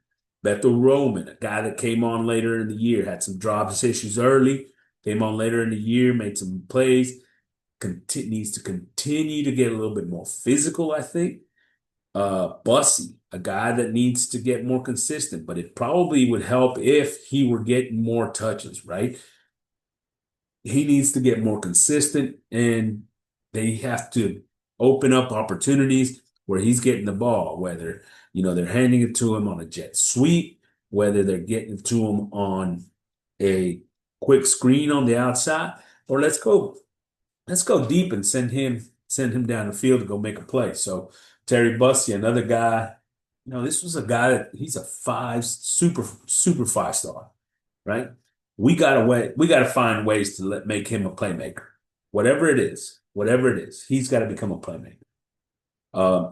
Speaker 2: Bethel Roman, a guy that came on later in the year, had some drops issues early, came on later in the year, made some plays, needs to continue to get a little bit more physical, I think. Bussy, a guy that needs to get more consistent, but it probably would help if he were getting more touches, right? He needs to get more consistent, and they have to open up opportunities where he's getting the ball, whether, they're handing it to him on a jet sweep, whether they're getting it to him on a quick screen on the outside, or let's go deep and send him down the field to go make a play. So Terry Bussey, another guy, this was a guy that he's a super five-star, right? We gotta find ways to make him a playmaker. Whatever it is, he's got to become a playmaker.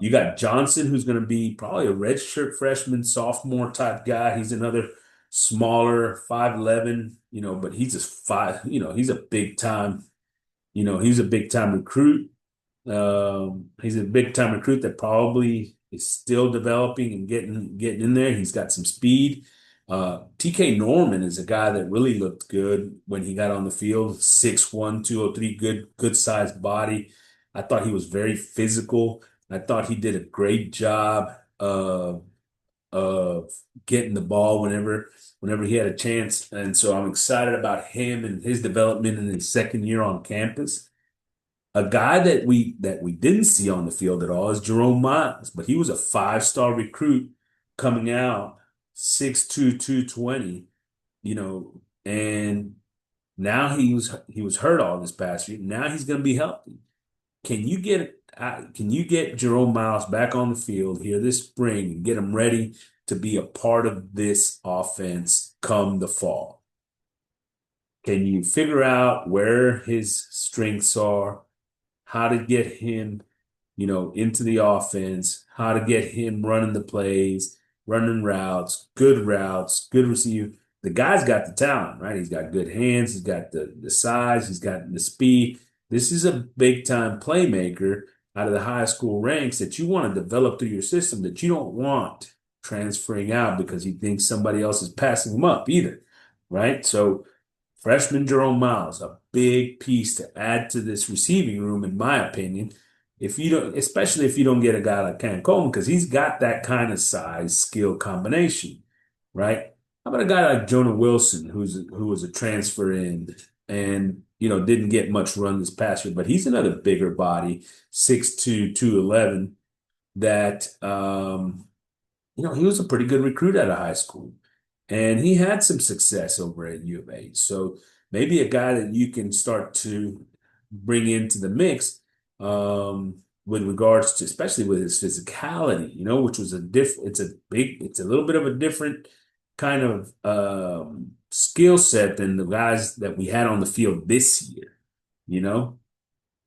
Speaker 2: You got Johnson, who's going to be probably a redshirt freshman, sophomore type guy. He's another smaller, 5'11", but he's just he's a big time, he's a big time recruit. He's a big time recruit that probably is still developing and getting in there. He's got some speed. TK Norman is a guy that really looked good when he got on the field. 6'1", 203, good sized body. I thought he was very physical. I thought he did a great job of getting the ball whenever he had a chance. And so I'm excited about him and his development in his second year on campus. A guy that we didn't see on the field at all is Jerome Miles, but he was a five-star recruit coming out, 6'2", 220, and now he was hurt all this past year. Now he's going to be healthy. Can you get Jerome Miles back on the field here this spring and get him ready to be a part of this offense come the fall? Can you figure out where his strengths are, how to get him, into the offense, how to get him running the plays, running routes, good receiver. The guy's got the talent, right? He's got good hands, he's got the size, he's got the speed. This is a big time playmaker out of the high school ranks that you want to develop through your system that you don't want transferring out because he thinks somebody else is passing him up either, right? So freshman Jerome Miles, a big piece to add to this receiving room, in my opinion. If you don't, especially if you don't get a guy like Cam Coleman, because he's got that kind of size skill combination, right? How about a guy like Jonah Wilson, who was a transfer in and didn't get much run this past year, but he's another bigger body, 6'2", 211, that he was a pretty good recruit out of high school. And he had some success over at U of H. So maybe a guy that you can start to bring into the mix with regards to, especially with his physicality, which was it's a little bit of a different kind of skill set than the guys that we had on the field this year, you know?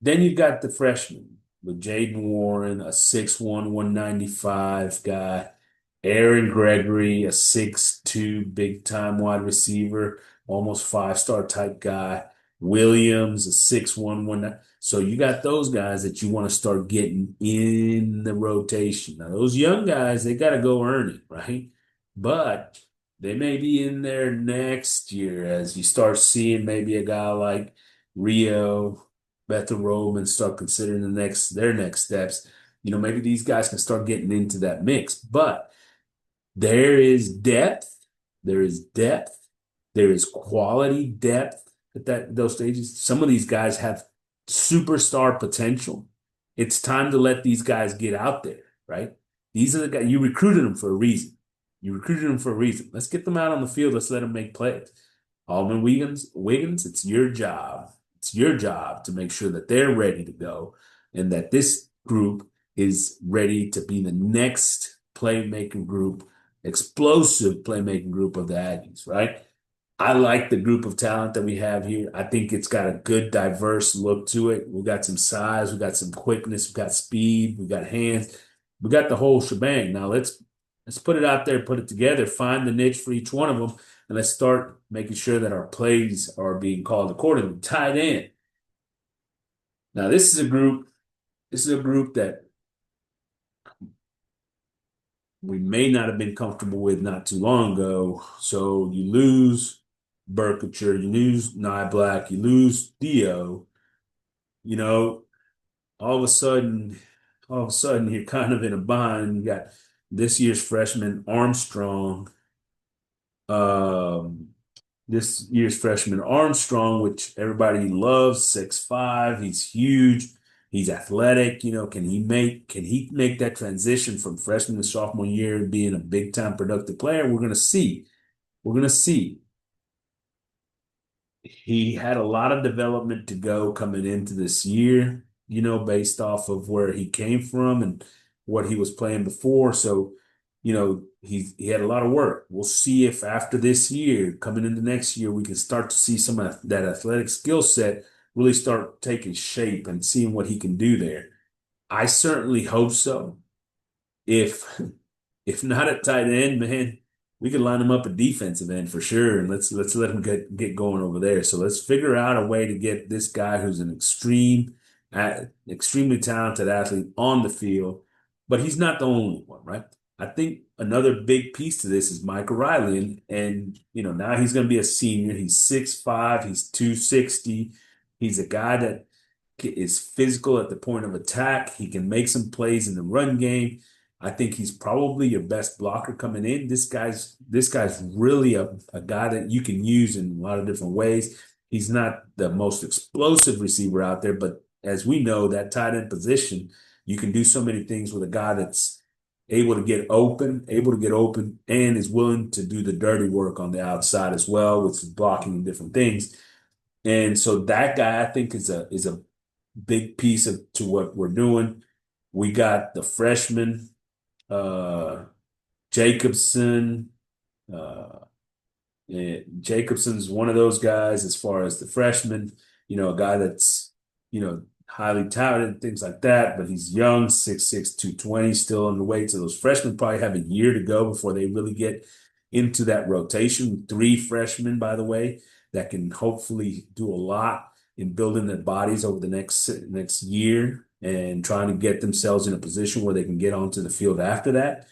Speaker 2: Then you've got the freshman with Jaden Warren, a 6'1", 195 guy. Aaron Gregory, a 6'2", big time wide receiver, almost five-star type guy. Williams, a 6'1", 190. So you got those guys that you want to start getting in the rotation. Now, those young guys, they got to go earn it, right? But they may be in there next year as you start seeing maybe a guy like Rio, Bethel Roman start considering their next steps. Maybe these guys can start getting into that mix. But there is depth. There is depth. There is quality depth at those stages. Some of these guys have superstar potential. It's time to let these guys get out there, right? These are the guys you recruited them for a reason. You recruited them for a reason. Let's get them out on the field. Let's let them make plays. Alvin Wiggins, it's your job. It's your job to make sure that they're ready to go and that this group is ready to be the next playmaking group, explosive playmaking group of the Aggies, right? I like the group of talent that we have here. I think it's got a good, diverse look to it. We got some size, we got some quickness, we got speed, we got hands, we got the whole shebang. Now let's put it out there, put it together, find the niche for each one of them, and let's start making sure that our plays are being called accordingly. Tight end. Now this is a group. This is a group that we may not have been comfortable with not too long ago. So you lose Burkitcher, you lose Nye Black, you lose Theo. You know, all of a sudden, you're kind of in a bind. You got this year's freshman Armstrong, um, which everybody loves, 6'5". He's huge. He's athletic. Can he make that transition from freshman to sophomore year being a big time productive player? We're gonna see. We're gonna see. He had a lot of development to go coming into this year, based off of where he came from and what he was playing before. So, he had a lot of work. We'll see if after this year, coming into next year, we can start to see some of that athletic skill set really start taking shape and seeing what he can do there. I certainly hope so. If if not at tight end, man, we could line him up at defensive end for sure, and let's let him get going over there. So let's figure out a way to get this guy who's an extremely talented athlete on the field, but he's not the only one, right? I think another big piece to this is Mike O'Reilly, and now he's going to be a senior. He's 6'5", he's 260. He's a guy that is physical at the point of attack. He can make some plays in the run game. I think he's probably your best blocker coming in. This guy's really a guy that you can use in a lot of different ways. He's not the most explosive receiver out there, but as we know, that tight end position, you can do so many things with a guy that's able to get open, and is willing to do the dirty work on the outside as well, with blocking and different things. And so that guy, I think, is a big piece to what we're doing. We got the freshman, uh, Jacobson, uh, Jacobson's one of those guys as far as the freshman, a guy that's, highly touted, things like that, but he's young, 6'6", 220, still on the way. So those freshmen probably have a year to go before they really get into that rotation. Three freshmen, by the way, that can hopefully do a lot in building their bodies over the next year and trying to get themselves in a position where they can get onto the field after that.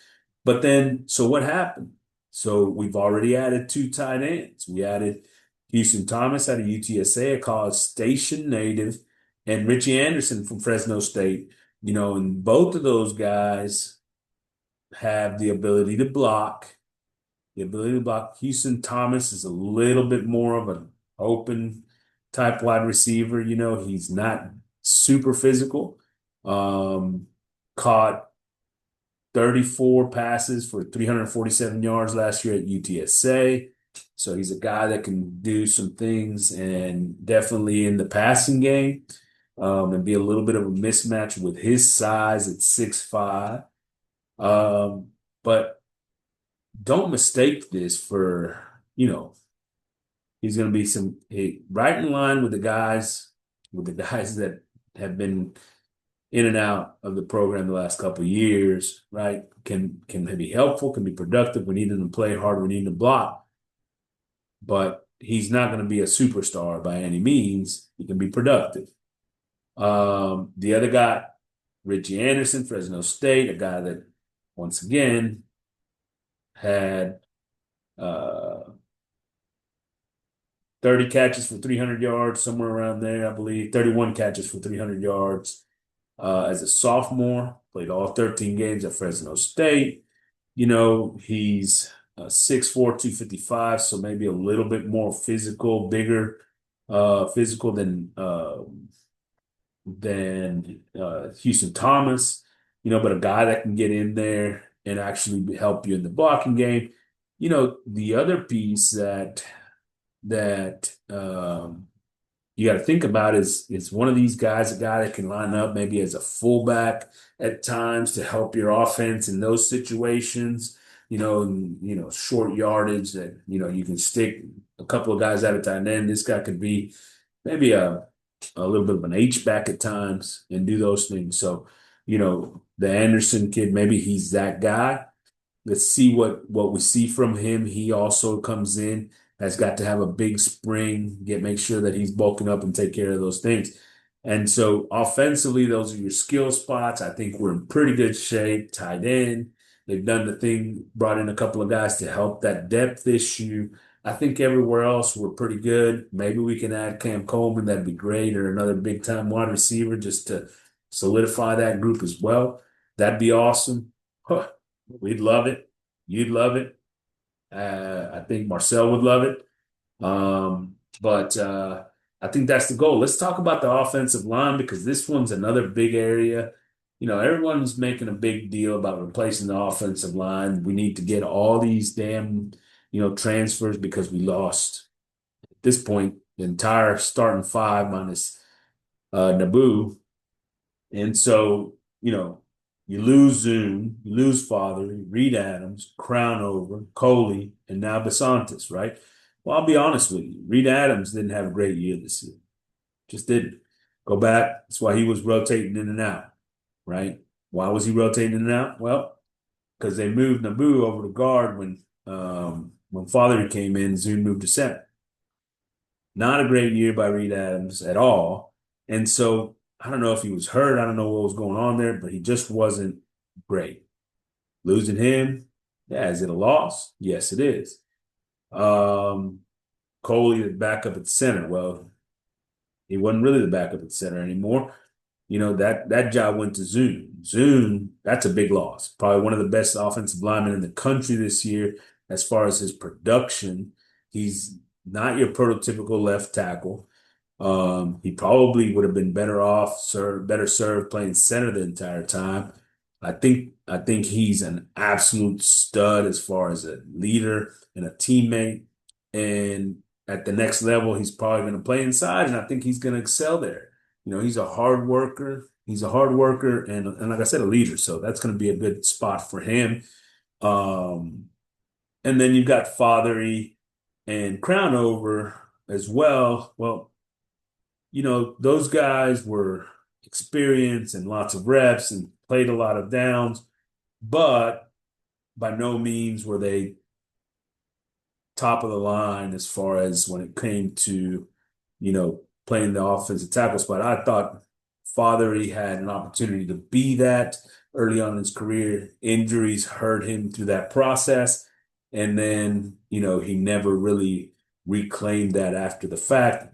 Speaker 2: But then, so what happened? So we've already added two tight ends. We added Houston Thomas out of UTSA, a College Station native, and Richie Anderson from Fresno State. And both of those guys have the ability to block. The ability to block. Houston Thomas is a little bit more of an open type wide receiver. He's not super physical. Caught 34 passes for 347 yards last year at UTSA. So he's a guy that can do some things and definitely in the passing game, and be a little bit of a mismatch with his size at 6'5". But don't mistake this for, he's going to be right in line with the guys that have been in and out of the program the last couple of years, right? Can be helpful, can be productive. We need him to play hard. We need him to block, but he's not going to be a superstar by any means. He can be productive. The other guy, Richie Anderson, Fresno State, a guy that once again had 30 catches for 300 yards, somewhere around there, I believe. 31 catches for 300 yards. As a sophomore, played all 13 games at Fresno State. He's 6'4", 255, so maybe a little bit more physical, bigger, physical than Houston Thomas. But a guy that can get in there and actually help you in the blocking game. The other piece that you got to think about is one of these guys, a guy that can line up maybe as a fullback at times to help your offense in those situations, and short yardage that, you can stick a couple of guys at a tight end. This guy could be maybe a little bit of an H-back at times and do those things. So, the Anderson kid, maybe he's that guy. Let's see what we see from him. He also comes in, has got to have a big spring, make sure that he's bulking up and take care of those things. And so offensively, those are your skill spots. I think we're in pretty good shape. Tight end, they've done the thing, brought in a couple of guys to help that depth issue. I think everywhere else we're pretty good. Maybe we can add Cam Coleman, that'd be great, or another big time wide receiver just to solidify that group as well. That'd be awesome. Huh. We'd love it. You'd love it. I think Marcel would love it. But I think that's the goal. Let's talk about the offensive line because this one's another big area. Everyone's making a big deal about replacing the offensive line. We need to get all these damn, transfers because we lost at this point the entire starting five minus Naboo. And so, you lose Zoom, you lose Father, Reed Adams, Crownover, Coley, and now Basantis, right? Well, I'll be honest with you. Reed Adams didn't have a great year this year. Just didn't. Go back. That's why he was rotating in and out, right? Why was he rotating in and out? Well, because they moved Naboo over to guard when Father came in, Zoom moved to center. Not a great year by Reed Adams at all. And so I don't know if he was hurt. I don't know what was going on there, but he just wasn't great. Losing him, yeah, is it a loss? Yes, it is. Coley, the backup at center. Well, he wasn't really the backup at center anymore. That job went to Zoom. Zoom, that's a big loss. Probably one of the best offensive linemen in the country this year as far as his production. He's not your prototypical left tackle. He probably would have been better served playing center the entire time. I think he's an absolute stud as far as a leader and a teammate. And at the next level, he's probably going to play inside, and I think he's going to excel there. He's a hard worker. He's a hard worker and like I said, a leader. So that's going to be a good spot for him. And then you've got Fathery. and Crownover as well. Well, those guys were experienced and lots of reps and played a lot of downs, but by no means were they top of the line as far as when it came to, playing the offensive tackle spot. I thought Fatherly had an opportunity to be that early on in his career. Injuries hurt him through that process. And then, he never really reclaimed that after the fact.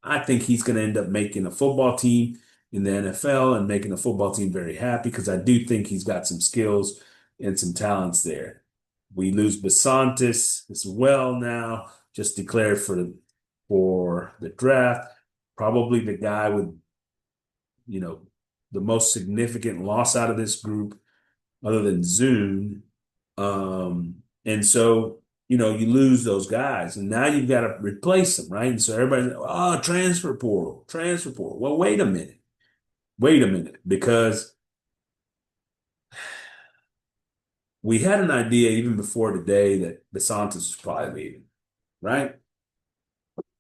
Speaker 2: I think he's going to end up making a football team in the NFL and making a football team very happy because I do think he's got some skills and some talents there. We lose Basantis as well now, just declared for the draft. Probably the guy with, you know, the most significant loss out of this group, other than Zune. And so, you lose those guys, and now you've got to replace them, right? And so everybody's, oh, transfer portal, transfer portal. Well, wait a minute, because we had an idea even before today that DeSantis was probably leaving, right?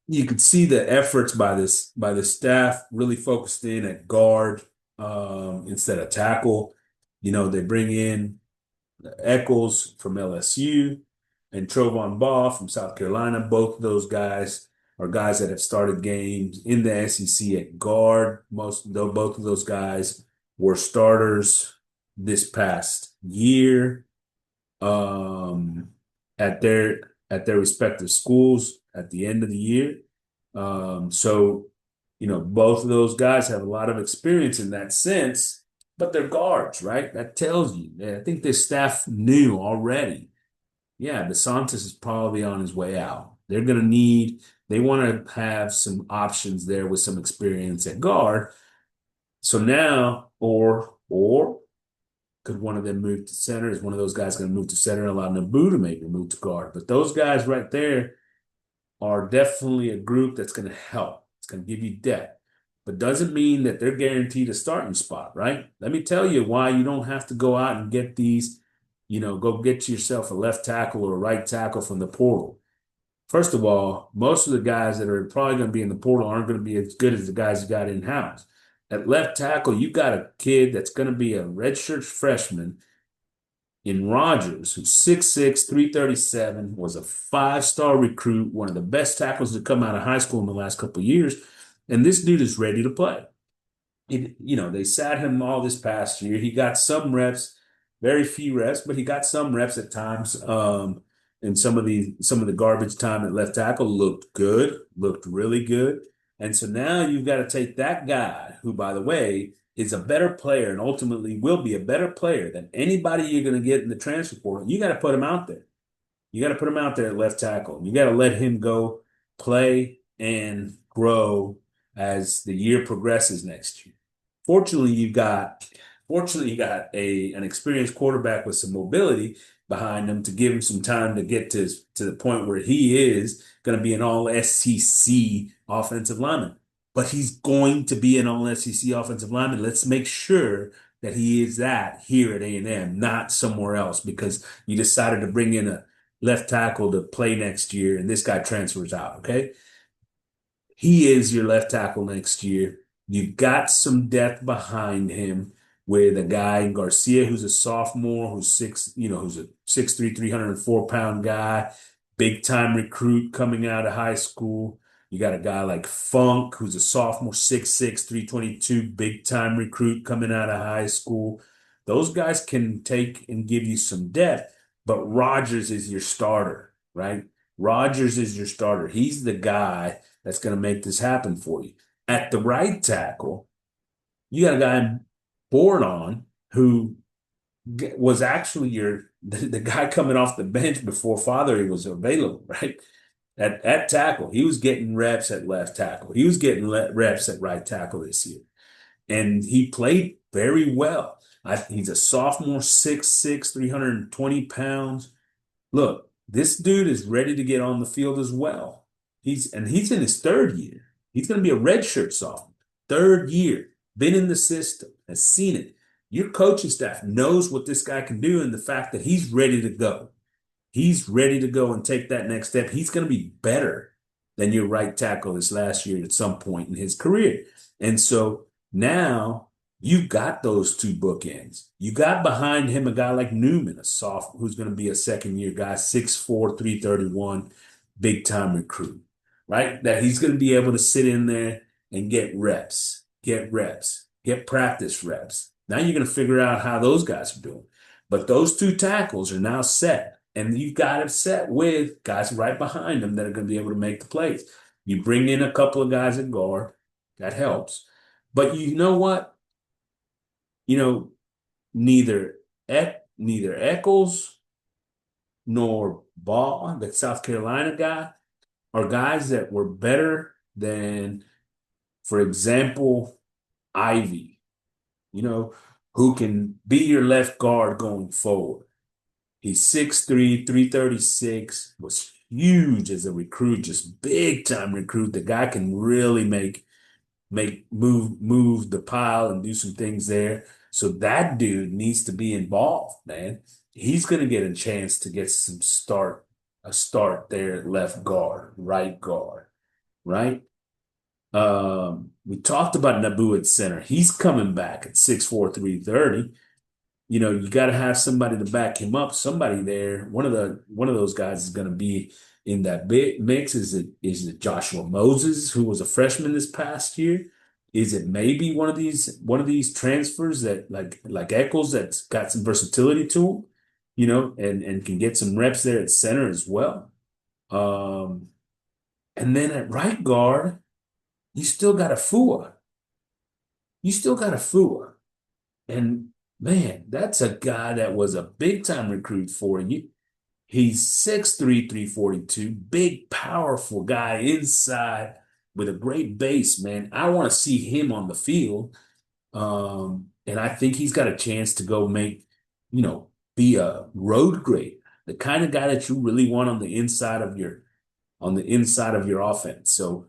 Speaker 2: You could see the efforts by the staff really focused in at guard instead of tackle. They bring in Eccles from LSU and Trovon Ball from South Carolina. Both of those guys are guys that have started games in the SEC at guard. Both of those guys were starters this past year um, at their respective schools at the end of the year. So, both of those guys have a lot of experience in that sense, but they're guards, right? That tells you. I think this staff knew already. Yeah, DeSantis is probably on his way out. They want to have some options there with some experience at guard. So now, or could one of them move to center? Is one of those guys going to move to center and allow Naboo to maybe move to guard? But those guys right there are definitely a group that's going to help. It's going to give you depth, but doesn't mean that they're guaranteed a starting spot, right? Let me tell you why you don't have to go out and get these, go get yourself a left tackle or a right tackle from the portal. First of all, most of the guys that are probably going to be in the portal aren't going to be as good as the guys you got in-house. At left tackle, you got a kid that's going to be a redshirt freshman in Rogers, who's 6'6", 337, was a five-star recruit, one of the best tackles to come out of high school in the last couple of years. And this dude is ready to play. They sat him all this past year. He got some reps, very few reps, but he got some reps at times. And some of the garbage time at left tackle looked good, looked really good. And so now you've got to take that guy, who, by the way, is a better player and ultimately will be a better player than anybody you're going to get in the transfer portal. You got to put him out there. You got to put him out there at left tackle. You got to let him go play and grow as the year progresses next year. Fortunately, you got an experienced quarterback with some mobility behind him to give him some time to get to the point where he is going to be an all SEC offensive lineman. But he's going to be an all SEC offensive lineman. Let's make sure that he is that here at A&M, not somewhere else, because you decided to bring in a left tackle to play next year and this guy transfers out, okay? He is your left tackle next year. You've got some depth behind him with a guy in Garcia who's a sophomore, who's a 6'3", 304-pound guy, big time recruit coming out of high school. You got a guy like Funk, who's a sophomore, 6'6", 322, big time recruit coming out of high school. Those guys can take and give you some depth, but Rogers is your starter, right? Rogers is your starter. He's the guy that's going to make this happen for you. At the right tackle, you got a guy Bordon who was actually the guy coming off the bench before Father was available, right? At tackle, he was getting reps at left tackle. He was getting reps at right tackle this year, and he played very well. He's a sophomore, 6'6", 320 pounds. Look, this dude is ready to get on the field as well. He's in his third year. He's going to be a redshirt sophomore, third year, been in the system, has seen it. Your coaching staff knows what this guy can do and the fact that he's ready to go. He's ready to go and take that next step. He's going to be better than your right tackle this last year at some point in his career. And so now you've got those two bookends. You got behind him a guy like Newman, a soft, who's going to be a second year guy, 6'4", 331, big time recruit, right? That he's going to be able to sit in there and get practice reps. Now you're going to figure out how those guys are doing. But those two tackles are now set. And you've got it set with guys right behind them that are going to be able to make the plays. You bring in a couple of guys at guard, that helps. But you know what? You know, neither neither Eccles nor Ball, the South Carolina guy, are guys that were better than, for example, Ivy, who can be your left guard going forward. He's 6'3", 336, was huge as a recruit, just big time recruit. The guy can really move the pile and do some things there. So that dude needs to be involved, man. He's gonna get a chance to get a start there at left guard, right? We talked about Naboo at center. He's coming back at 6'4", 330. You got to have somebody to back him up. Somebody there. One of those guys is going to be in that big mix. Is it Joshua Moses, who was a freshman this past year? Is it maybe one of these transfers that like Eccles that's got some versatility to him, and can get some reps there at center as well. Um, and then at right guard, you still got a Fua. You still got a Fua. And man, that's a guy that was a big time recruit for you. He's 6'3", 342, big, powerful guy inside with a great base, man. I want to see him on the field. And I think he's got a chance to go be a road grade, the kind of guy that you really want on the inside of your offense. So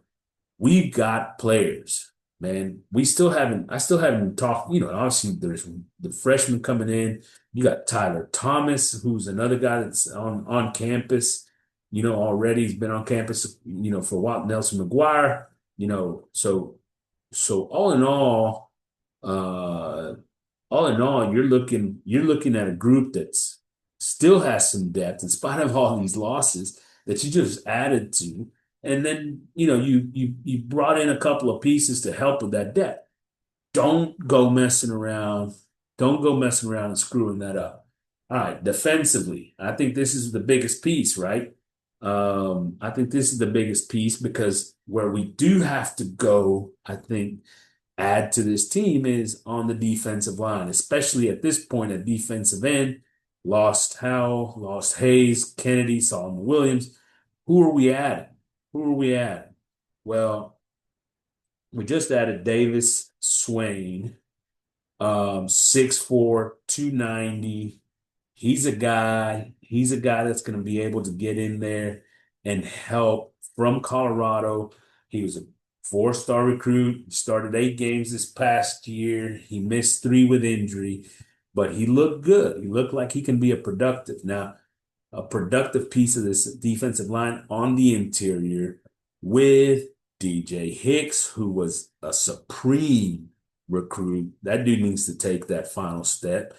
Speaker 2: we've got players, man. I still haven't talked, obviously there's the freshman coming in. You got Tyler Thomas, who's another guy that's on campus, already. He's been on campus, for a while. Nelson McGuire, so uh, all in all, you're looking at a group that's still has some depth in spite of all these losses that you just added to. And then, you brought in a couple of pieces to help with that depth. Don't go messing around. Don't go messing around and screwing that up. All right, defensively, I think this is the biggest piece, right? I think this is the biggest piece because where we do have to go, I think, add to this team is on the defensive line, especially at this point at defensive end. Lost Howell, lost Hayes, Kennedy, Solomon Williams. Who are we adding? Who are we adding? Well, we just added Davis Swain, 6'4", 290. He's a guy that's going to be able to get in there and help from Colorado. He was a four-star recruit. He started 8 games this past year. He missed 3 with injury, but he looked good. He looked like he can be a productive piece of this defensive line on the interior with DJ Hicks, who was a supreme recruit. That dude needs to take that final step,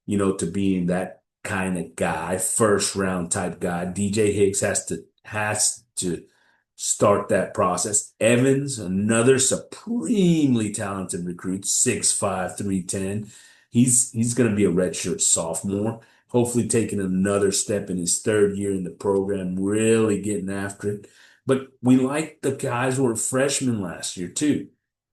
Speaker 2: to being that kind of guy, first round type guy. DJ Hicks has to start that process. Evans, another supremely talented recruit, 6'5", 310. He's going to be a redshirt sophomore, hopefully taking another step in his third year in the program, really getting after it. But we like the guys who were freshmen last year too.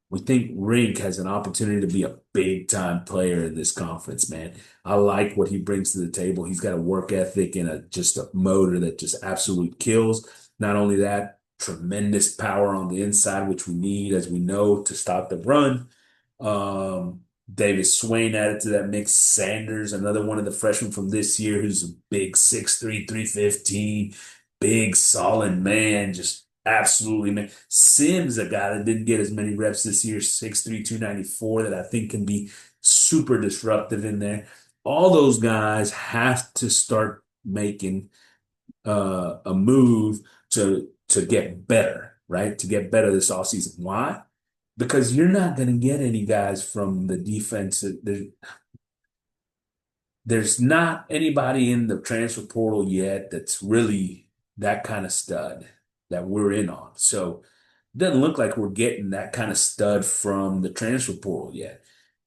Speaker 2: We think Rink has an opportunity to be a big time player in this conference, man. I like what he brings to the table. He's got a work ethic and just a motor that just absolutely kills. Not only that, tremendous power on the inside, which we need, as we know, to stop the run. Davis Swain added to that mix. Sanders, another one of the freshmen from this year, who's a big 6'3", 315, big solid man, just absolutely man. Sims, a guy that didn't get as many reps this year, 6'3", 294, that I think can be super disruptive in there. All those guys have to start making a move to get better, right? To get better this offseason. Why? Because you're not going to get any guys from the defense. There's not anybody in the transfer portal yet that's really that kind of stud that we're in on. So it doesn't look like we're getting that kind of stud from the transfer portal yet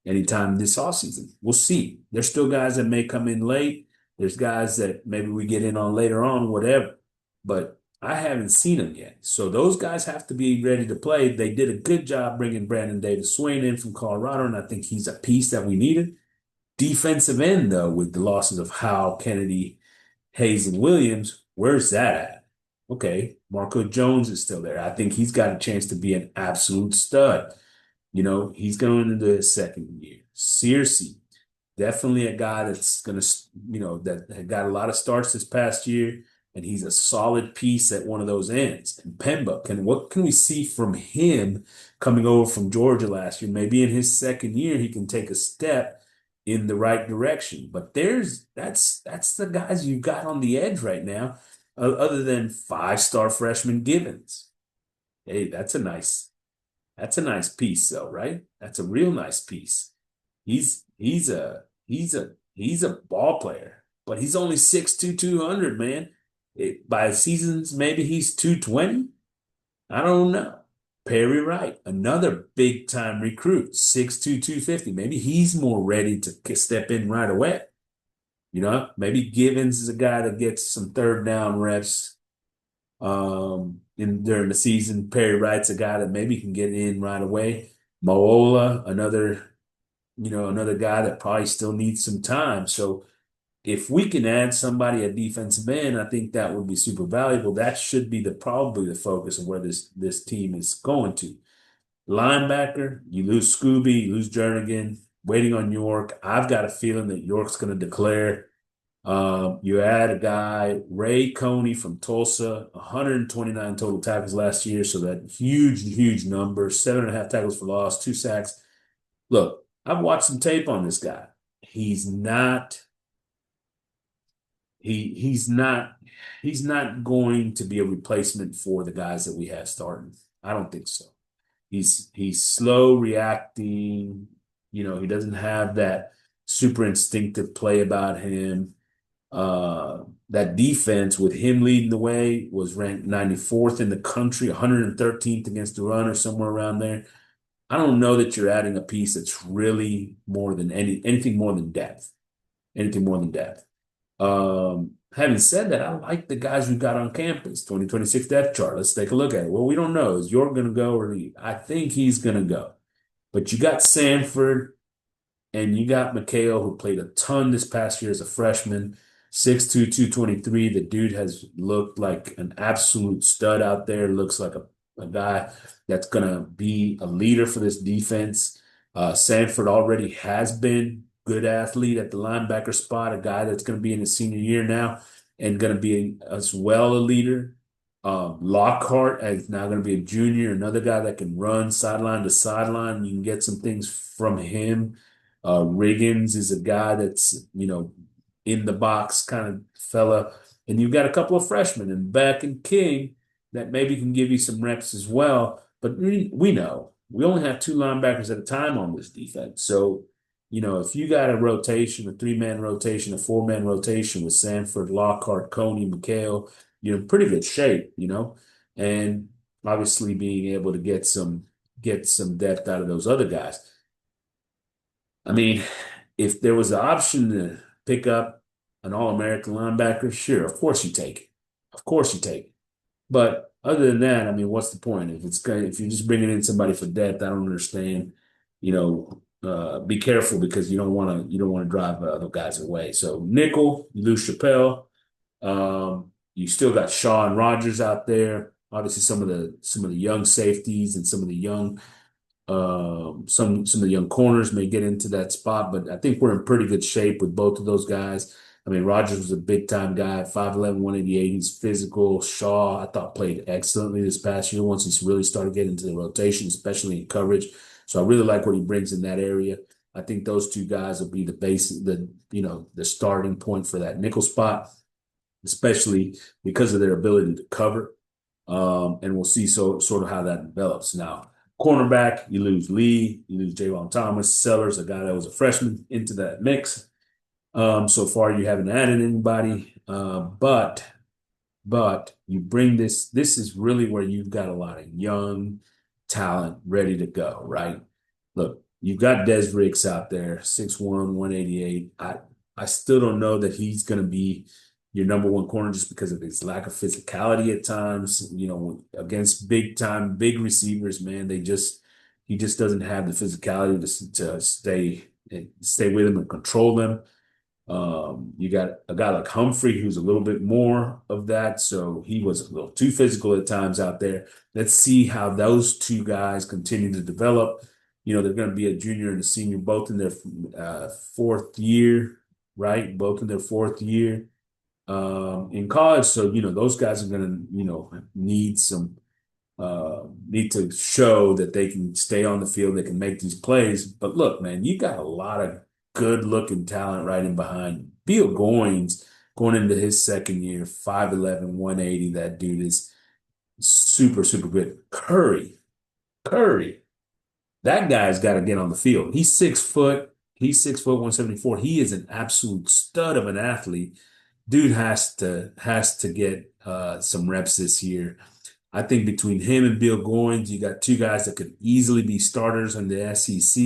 Speaker 2: anytime this offseason. We'll see. There's still guys that may come in late. There's guys that maybe we get in on later on, whatever. But I haven't seen them yet. So those guys have to be ready to play. They did a good job bringing Brandon Davis Swain in from Colorado, and I think he's a piece that we needed. Defensive end, though, with the losses of Howe, Kennedy, Hayes, and Williams, where's that at? Okay, Marco Jones is still there. I think he's got a chance to be an absolute stud. He's going into his second year. Searcy, definitely a guy that's going to, that had got a lot of starts this past year, and he's a solid piece at one of those ends. And Pemba, what can we see from him coming over from Georgia last year? Maybe in his second year, he can take a step in the right direction. But that's the guys you've got on the edge right now, other than five-star freshman Givens. Hey, that's a nice piece, though, right? That's a real nice piece. He's a ball player, but he's only 6'2", 200, man. By seasons, maybe he's 220. I don't know. Perry Wright, another big time recruit, 6'2", 250. Maybe he's more ready to step in right away. Maybe Givens is a guy that gets some third down reps in during the season. Perry Wright's a guy that maybe can get in right away. Moola, another guy that probably still needs some time. So if we can add somebody at defensive end, I think that would be super valuable. That should be probably the focus of where this team is going to. Linebacker, you lose Scooby, you lose Jernigan, waiting on York. I've got a feeling that York's going to declare. You add a guy, Ray Coney from Tulsa, 129 total tackles last year, so that huge, huge number, 7.5 tackles for loss, 2 sacks. Look, I've watched some tape on this guy. He's not he's not he's not going to be a replacement for the guys that we have starting. I don't think so. He's slow reacting. He doesn't have that super instinctive play about him. That defense with him leading the way was ranked 94th in the country, 113th against the run or somewhere around there. I don't know that you're adding a piece that's really more than anything more than depth. Anything more than depth. Having said that, I like the guys we've got on campus. 2026 depth chart. Let's take a look at it. Well, we don't know. Is York going to go or leave? I think he's going to go. But you got Sanford and you got McHale, who played a ton this past year as a freshman. 6'2", 223. The dude has looked like an absolute stud out there. Looks like a guy that's going to be a leader for this defense. Sanford already has been good athlete at the linebacker spot, a guy that's going to be in his senior year now and going to be as well a leader. Lockhart is now going to be a junior, another guy that can run sideline to sideline. You can get some things from him. Riggins is a guy that's, in the box kind of fella. And you've got a couple of freshmen and Beck and King that maybe can give you some reps as well. But we know we only have 2 linebackers at a time on this defense. So, if you got a rotation, a 3-man rotation, a 4-man rotation with Sanford, Lockhart, Coney, McHale, you're in pretty good shape, and obviously being able to get some depth out of those other guys. I mean, if there was an option to pick up an All-American linebacker, sure, of course you take it. Of course you take it. But other than that, I mean, what's the point? If you're just bringing in somebody for depth, I don't understand. Be careful because you don't want to drive other guys away. So nickel, you lose Chappelle. You still got Shaw and Rogers out there. Obviously, some of the young safeties and some of the young some of the young corners may get into that spot, but I think we're in pretty good shape with both of those guys. I mean, Rogers was a big time guy, 5'11", 188. He's physical. Shaw, I thought, played excellently this past year once he really started getting into the rotation, especially in coverage. So I really like what he brings in that area. I think those two guys will be the base, the starting point for that nickel spot. especially because of their ability to cover. And we'll see sort of how that develops. Now, cornerback, you lose Lee, you lose Javon Thomas, Sellers, a guy that was a freshman, into that mix. So far, you haven't added anybody, but you bring this is really where you've got a lot of young talent ready to go, right? Look, you've got Des Ricks out there, 6'1", 188. I still don't know that he's going to be your number one corner just because of his lack of physicality at times. Against big time, big receivers, man, he just doesn't have the physicality to stay with them and control them. You got a guy like Humphrey who's a little bit more of that, so he was a little too physical at times out there. Let's see how those two guys continue to develop. They're going to be a junior and a senior, both in their fourth year, right? Both in their fourth year in college. So, those guys are going to, need to show that they can stay on the field, they can make these plays. But look, man, you got a lot of good looking talent right in behind you. Beal Goins going into his second year, 5'11", 180. That dude is super, super good. Curry, that guy's got to get on the field. He's 6 foot. He's 6 foot, 174. He is an absolute stud of an athlete. Dude has to get some reps this year. I think between him and Bill Goins, you got two guys that could easily be starters in the SEC.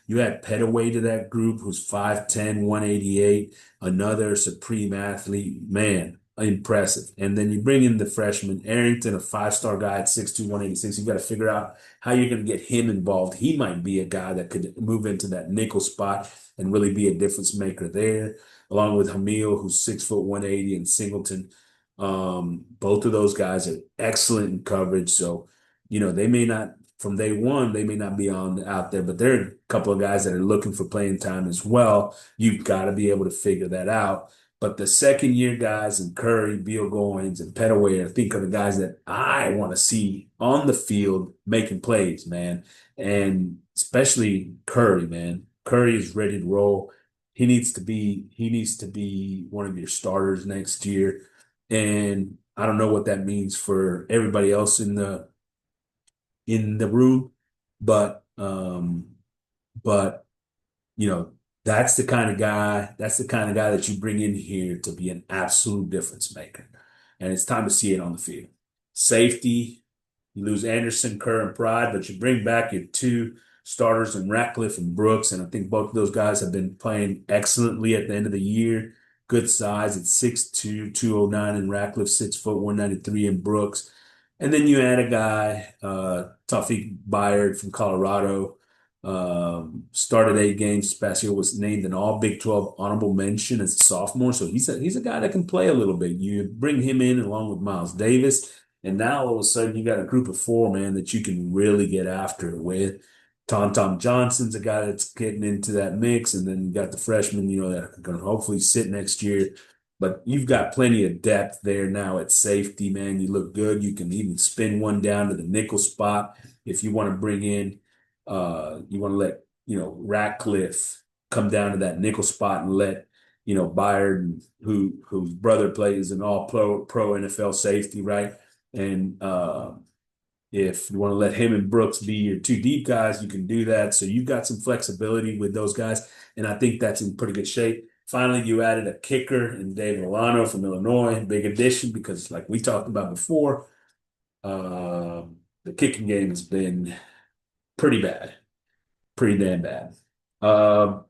Speaker 2: You add Petaway to that group, who's 5'10", 188, another supreme athlete. Man, impressive. And then you bring in the freshman, Arrington, a five-star guy at 6'2", 186. You've got to figure out how you're going to get him involved. He might be a guy that could move into that nickel spot and really be a difference maker there, along with Hamil, who's 6 foot, 180, and Singleton. Both of those guys are excellent in coverage. So, they may not, from day one, they may not be on out there, but there are a couple of guys that are looking for playing time as well. You've got to be able to figure that out. But the second year guys and Curry, Beal Goins, and Petaway, I think are the guys that I want to see on the field making plays, man. And especially Curry, man. Curry is ready to roll. He needs to be one of your starters next year. And I don't know what that means for everybody else in the room, but but you know, that's the kind of guy that you bring in here to be an absolute difference maker. And it's time to see it on the field. Safety, you lose Anderson, Kerr, and Pride, but you bring back your two starters in Ratcliffe and Brooks. And I think both of those guys have been playing excellently at the end of the year. Good size at 6'2", 209 in Ratcliffe, 6 foot, 193 in Brooks. And then you add a guy, Tawfiq Byard from Colorado, started 8 games this past year, was named an all Big 12 honorable mention as a sophomore. So he's a guy that can play a little bit. You bring him in along with Miles Davis, and now all of a sudden you got a group of four, man, that you can really get after it with. Tom Johnson's a guy that's getting into that mix, and then you got the freshmen, that are going to hopefully sit next year. But you've got plenty of depth there now at safety, man. You look good. You can even spin one down to the nickel spot if you want to bring in you want to let, Ratcliffe come down to that nickel spot and let, Byard, whose brother plays an all pro NFL safety, right? And if you want to let him and Brooks be your two deep guys, you can do that. So you've got some flexibility with those guys. And I think that's in pretty good shape. Finally, you added a kicker in David Olano from Illinois, big addition, because like we talked about before, the kicking game has been pretty bad, pretty damn bad. Um,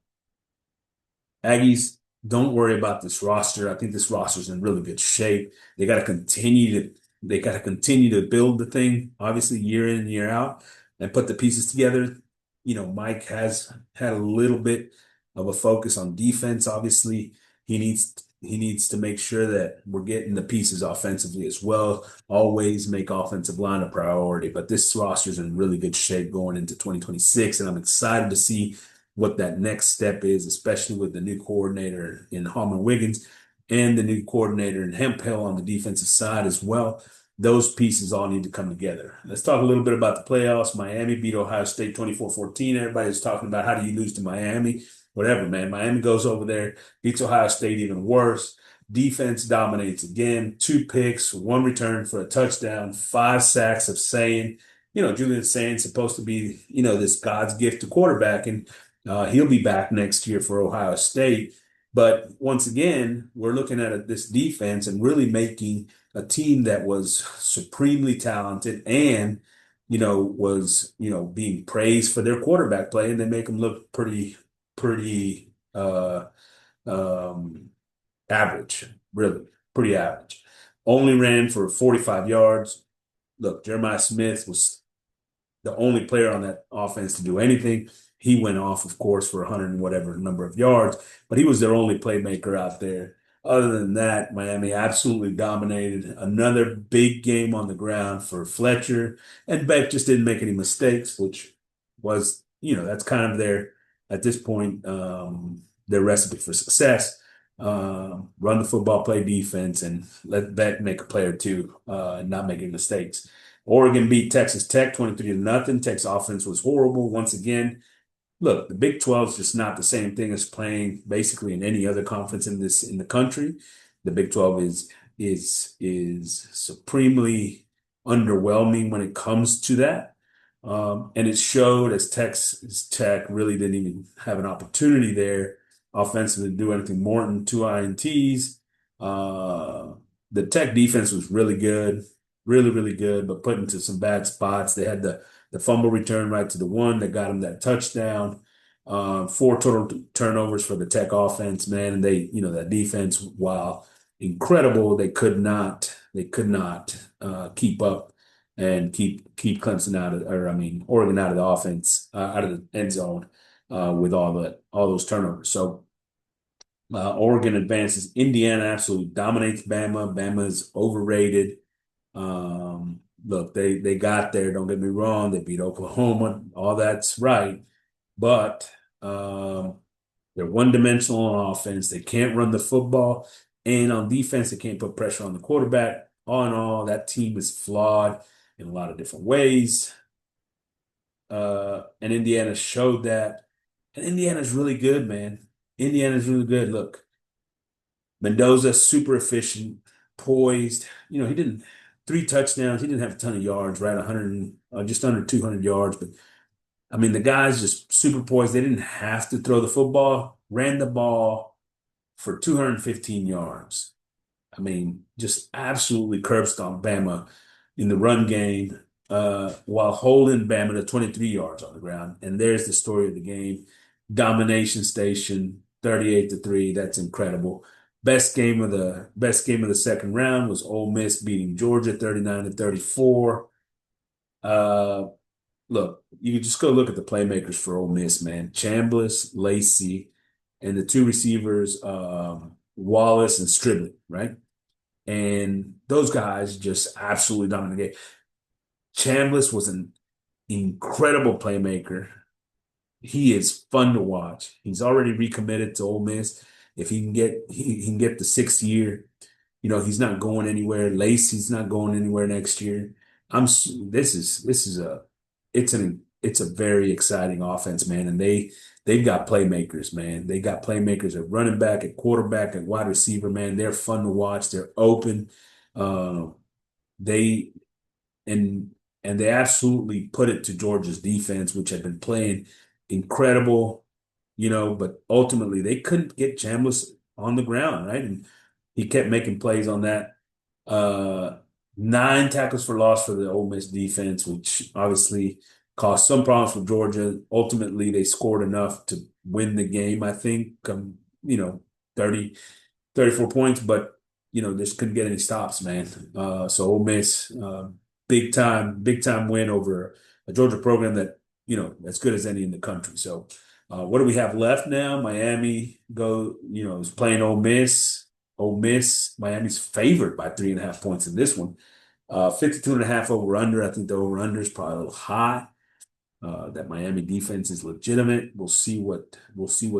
Speaker 2: Aggies, don't worry about this roster. I think this roster is in really good shape. They got to continue to build the thing, obviously year in and year out, and put the pieces together. Mike has had a little bit of a focus on defense. Obviously, he needs to make sure that we're getting the pieces offensively as well. Always make offensive line a priority, but this roster is in really good shape going into 2026, and I'm excited to see what that next step is, especially with the new coordinator in Harmon Wiggins and the new coordinator in Hemphill on the defensive side as well. Those pieces all need to come together. Let's talk a little bit about the playoffs. Miami beat Ohio State 24-14. Everybody's talking about how do you lose to Miami? Whatever, man. Miami goes over there, beats Ohio State even worse. Defense dominates again. 2 picks, 1 return for a touchdown, 5 sacks of Sane. Julian Sane's supposed to be, this God's gift to quarterback, and he'll be back next year for Ohio State. But once again, we're looking at this defense and really making a team that was supremely talented and, was, being praised for their quarterback play, and they make them look pretty, um, average, really, pretty average. Only ran for 45 yards. Look, Jeremiah Smith was the only player on that offense to do anything. He went off, of course, for 100 and whatever number of yards, but he was their only playmaker out there. Other than that, Miami absolutely dominated. Another big game on the ground for Fletcher, and Beck just didn't make any mistakes, which was, that's kind of at this point, their recipe for success. Run the football, play defense, and let Beck make a play or two, and not making mistakes. Oregon beat Texas Tech 23-0. Tech's offense was horrible once again. Look, the Big 12 is just not the same thing as playing basically in any other conference in the country. The Big 12 is supremely underwhelming when it comes to that. And it showed as Texas Tech really didn't even have an opportunity there offensively to do anything more than 2 INTs. The Tech defense was really good, really, really good, but put into some bad spots. They had the fumble return right to the one that got them that touchdown. 4 total turnovers for the Tech offense, man. And that defense, while incredible, they could not keep up and keep Clemson Oregon out of the offense, out of the end zone, with all those turnovers. So Oregon advances. Indiana absolutely dominates Bama. Bama's overrated. Look, they got there. Don't get me wrong. They beat Oklahoma. All that's right, but they're one-dimensional on offense. They can't run the football, and on defense, they can't put pressure on the quarterback. All in all, that team is flawed in a lot of different ways. And Indiana showed that. And Indiana's really good, man. Indiana's really good. Look, Mendoza, super efficient, poised. He didn't 3 touchdowns. He didn't have a ton of yards, right? 100, just under 200 yards. But I mean, the guy's just super poised. They didn't have to throw the football, ran the ball for 215 yards. I mean, just absolutely curb stomped Bama in the run game, while holding Bama to 23 yards on the ground. And there's the story of the game. Domination station, 38-3. That's incredible. Best game of the second round was Ole Miss beating Georgia 39-34. Uh, Look, you can just go look at the playmakers for Ole Miss, man. Chambliss, Lacey, and the 2 receivers, Wallace and Stribley, right? And those guys just absolutely dominated the game. Chambliss was an incredible playmaker. He is fun to watch. He's already recommitted to Ole Miss. If he can get the 6th year, he's not going anywhere. Lacey's not going anywhere next year. This is a very exciting offense, man. And they've got playmakers, man. They got playmakers at running back, at quarterback, at wide receiver, man. They're fun to watch. They're open. Uh, they and and they absolutely put it to Georgia's defense, which had been playing incredible, but ultimately they couldn't get Chambliss on the ground, right? And he kept making plays on that. Uh, 9 tackles for loss for the Ole Miss defense, which obviously caused some problems for Georgia. Ultimately, they scored enough to win the game, I think, 30, 34 points, but just couldn't get any stops, man. So Ole Miss, big time win over a Georgia program that, as good as any in the country. So what do we have left now? Miami is playing Ole Miss. Ole Miss, Miami's favored by 3.5 points in this one. 52.5 over under. I think the over under is probably a little high. That Miami defense is legitimate. We'll see what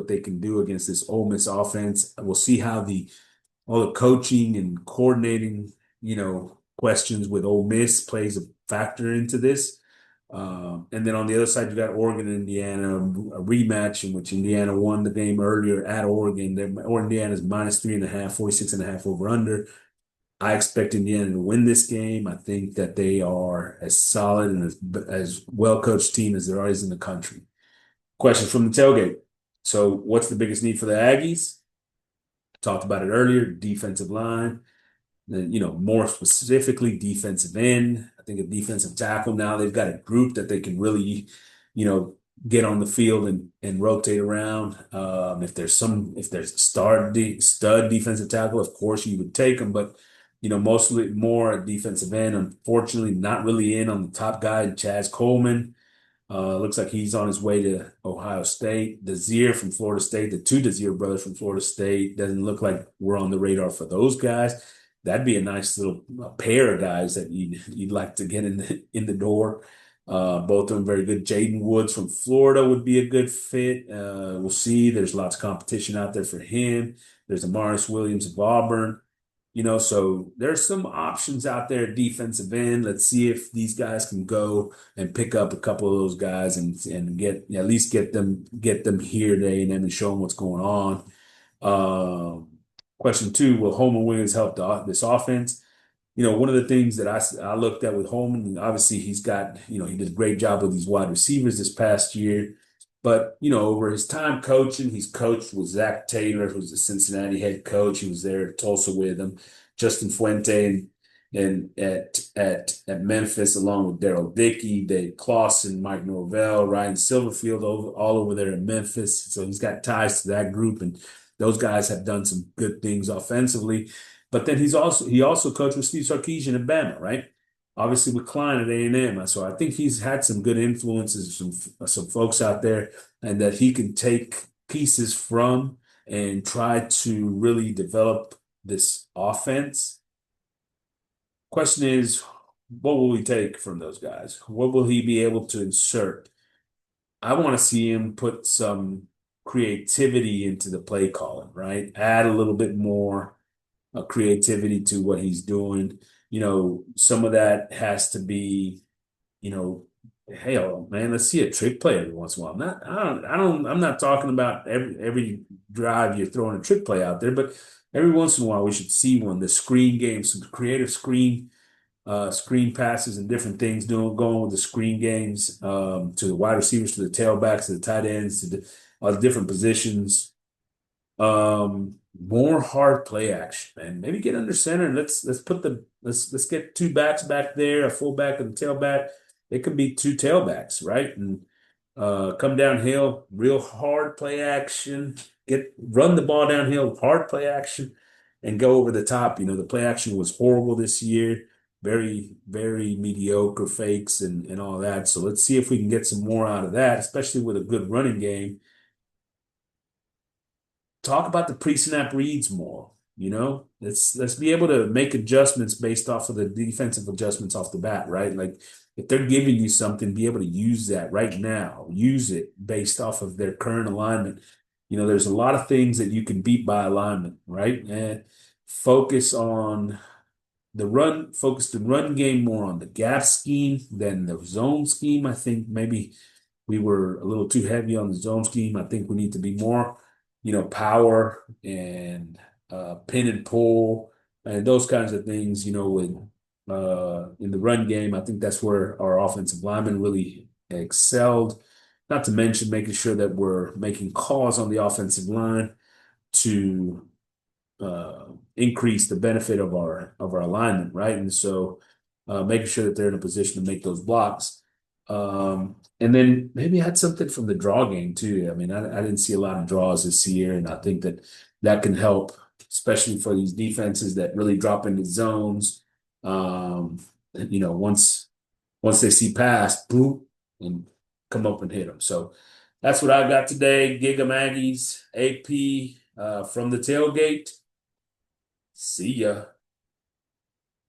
Speaker 2: they can do against this Ole Miss offense. We'll see how all the coaching and coordinating, questions with Ole Miss plays a factor into this. And then on the other side, you got Oregon and Indiana, a rematch in which Indiana won the game earlier at Oregon. Or Indiana's -3.5, 46.5 over under. I expect Indiana to win this game. I think that they are as solid and as well-coached team as there is in the country. Question from the tailgate. So, what's the biggest need for the Aggies? Talked about it earlier, defensive line. More specifically, defensive end. I think a defensive tackle now they've got a group that they can really, you know, get on the field and rotate around. If there's a stud defensive tackle, of course you would take them, but mostly more a defensive end. Unfortunately, not really in on the top guy, Chaz Coleman. Looks like he's on his way to Ohio State. Desir from Florida State, the two Desir brothers from Florida State, doesn't look like we're on the radar for those guys. That'd be a nice little pair of guys that you'd like to get in the door. Both of them very good. Jaden Woods from Florida would be a good fit. We'll see. There's lots of competition out there for him. There's Amaris Williams of Auburn. So there's some options out there at defensive end. Let's see if these guys can go and pick up a couple of those guys and get at least get them here today and show them what's going on. Question two: Will Holman Williams help this offense? One of the things that I looked at with Holman, obviously he's got, he did a great job with these wide receivers this past year. But, over his time coaching, he's coached with Zach Taylor, who's the Cincinnati head coach. He was there at Tulsa with him, Justin Fuente and at Memphis, along with Daryl Dickey, Dave Clawson, Mike Norvell, Ryan Silverfield, all over there in Memphis. So he's got ties to that group, and those guys have done some good things offensively. But then he also coached with Steve Sarkisian at Bama, right? Obviously with Klein at A&M. So I think he's had some good influences, some folks out there, and that he can take pieces from and try to really develop this offense. Question is, what will he take from those guys? What will he be able to insert? I want to see him put some creativity into the play calling, right? Add a little bit more creativity to what he's doing. Some of that has to be, you know, hell, man, let's see a trick play every once in a while. I'm not talking about every drive you're throwing a trick play out there, but every once in a while we should see one. The screen game, some creative screen passes and different things going with the screen games, to the wide receivers, to the tailbacks, to the tight ends, to all the different positions. More hard play action, man. Maybe get under center and let's get two backs back there, a fullback and a tailback. It could be two tailbacks, right? And come downhill, real hard play action. Run the ball downhill, hard play action, and go over the top. The play action was horrible this year. Very, very mediocre fakes and all that. So let's see if we can get some more out of that, especially with a good running game. Talk about the pre-snap reads more. Let's be able to make adjustments based off of the defensive adjustments off the bat, right? Like if they're giving you something, be able to use that right now. Use it based off of their current alignment. There's a lot of things that you can beat by alignment, right? And focus the run game more on the gap scheme than the zone scheme. I think maybe we were a little too heavy on the zone scheme. I think we need to be more, power and pin and pull and those kinds of things, with in the run game. I think that's where our offensive linemen really excelled. Not to mention making sure that we're making calls on the offensive line to increase the benefit of our alignment, right? And so making sure that they're in a position to make those blocks. And then maybe add something from the draw game too. I mean, I didn't see a lot of draws this year, and I think that can help, especially for these defenses that really drop into zones. Once they see pass, boom, and come up and hit them. So that's what I got today. Gig 'em Aggies, AP from the tailgate. See ya.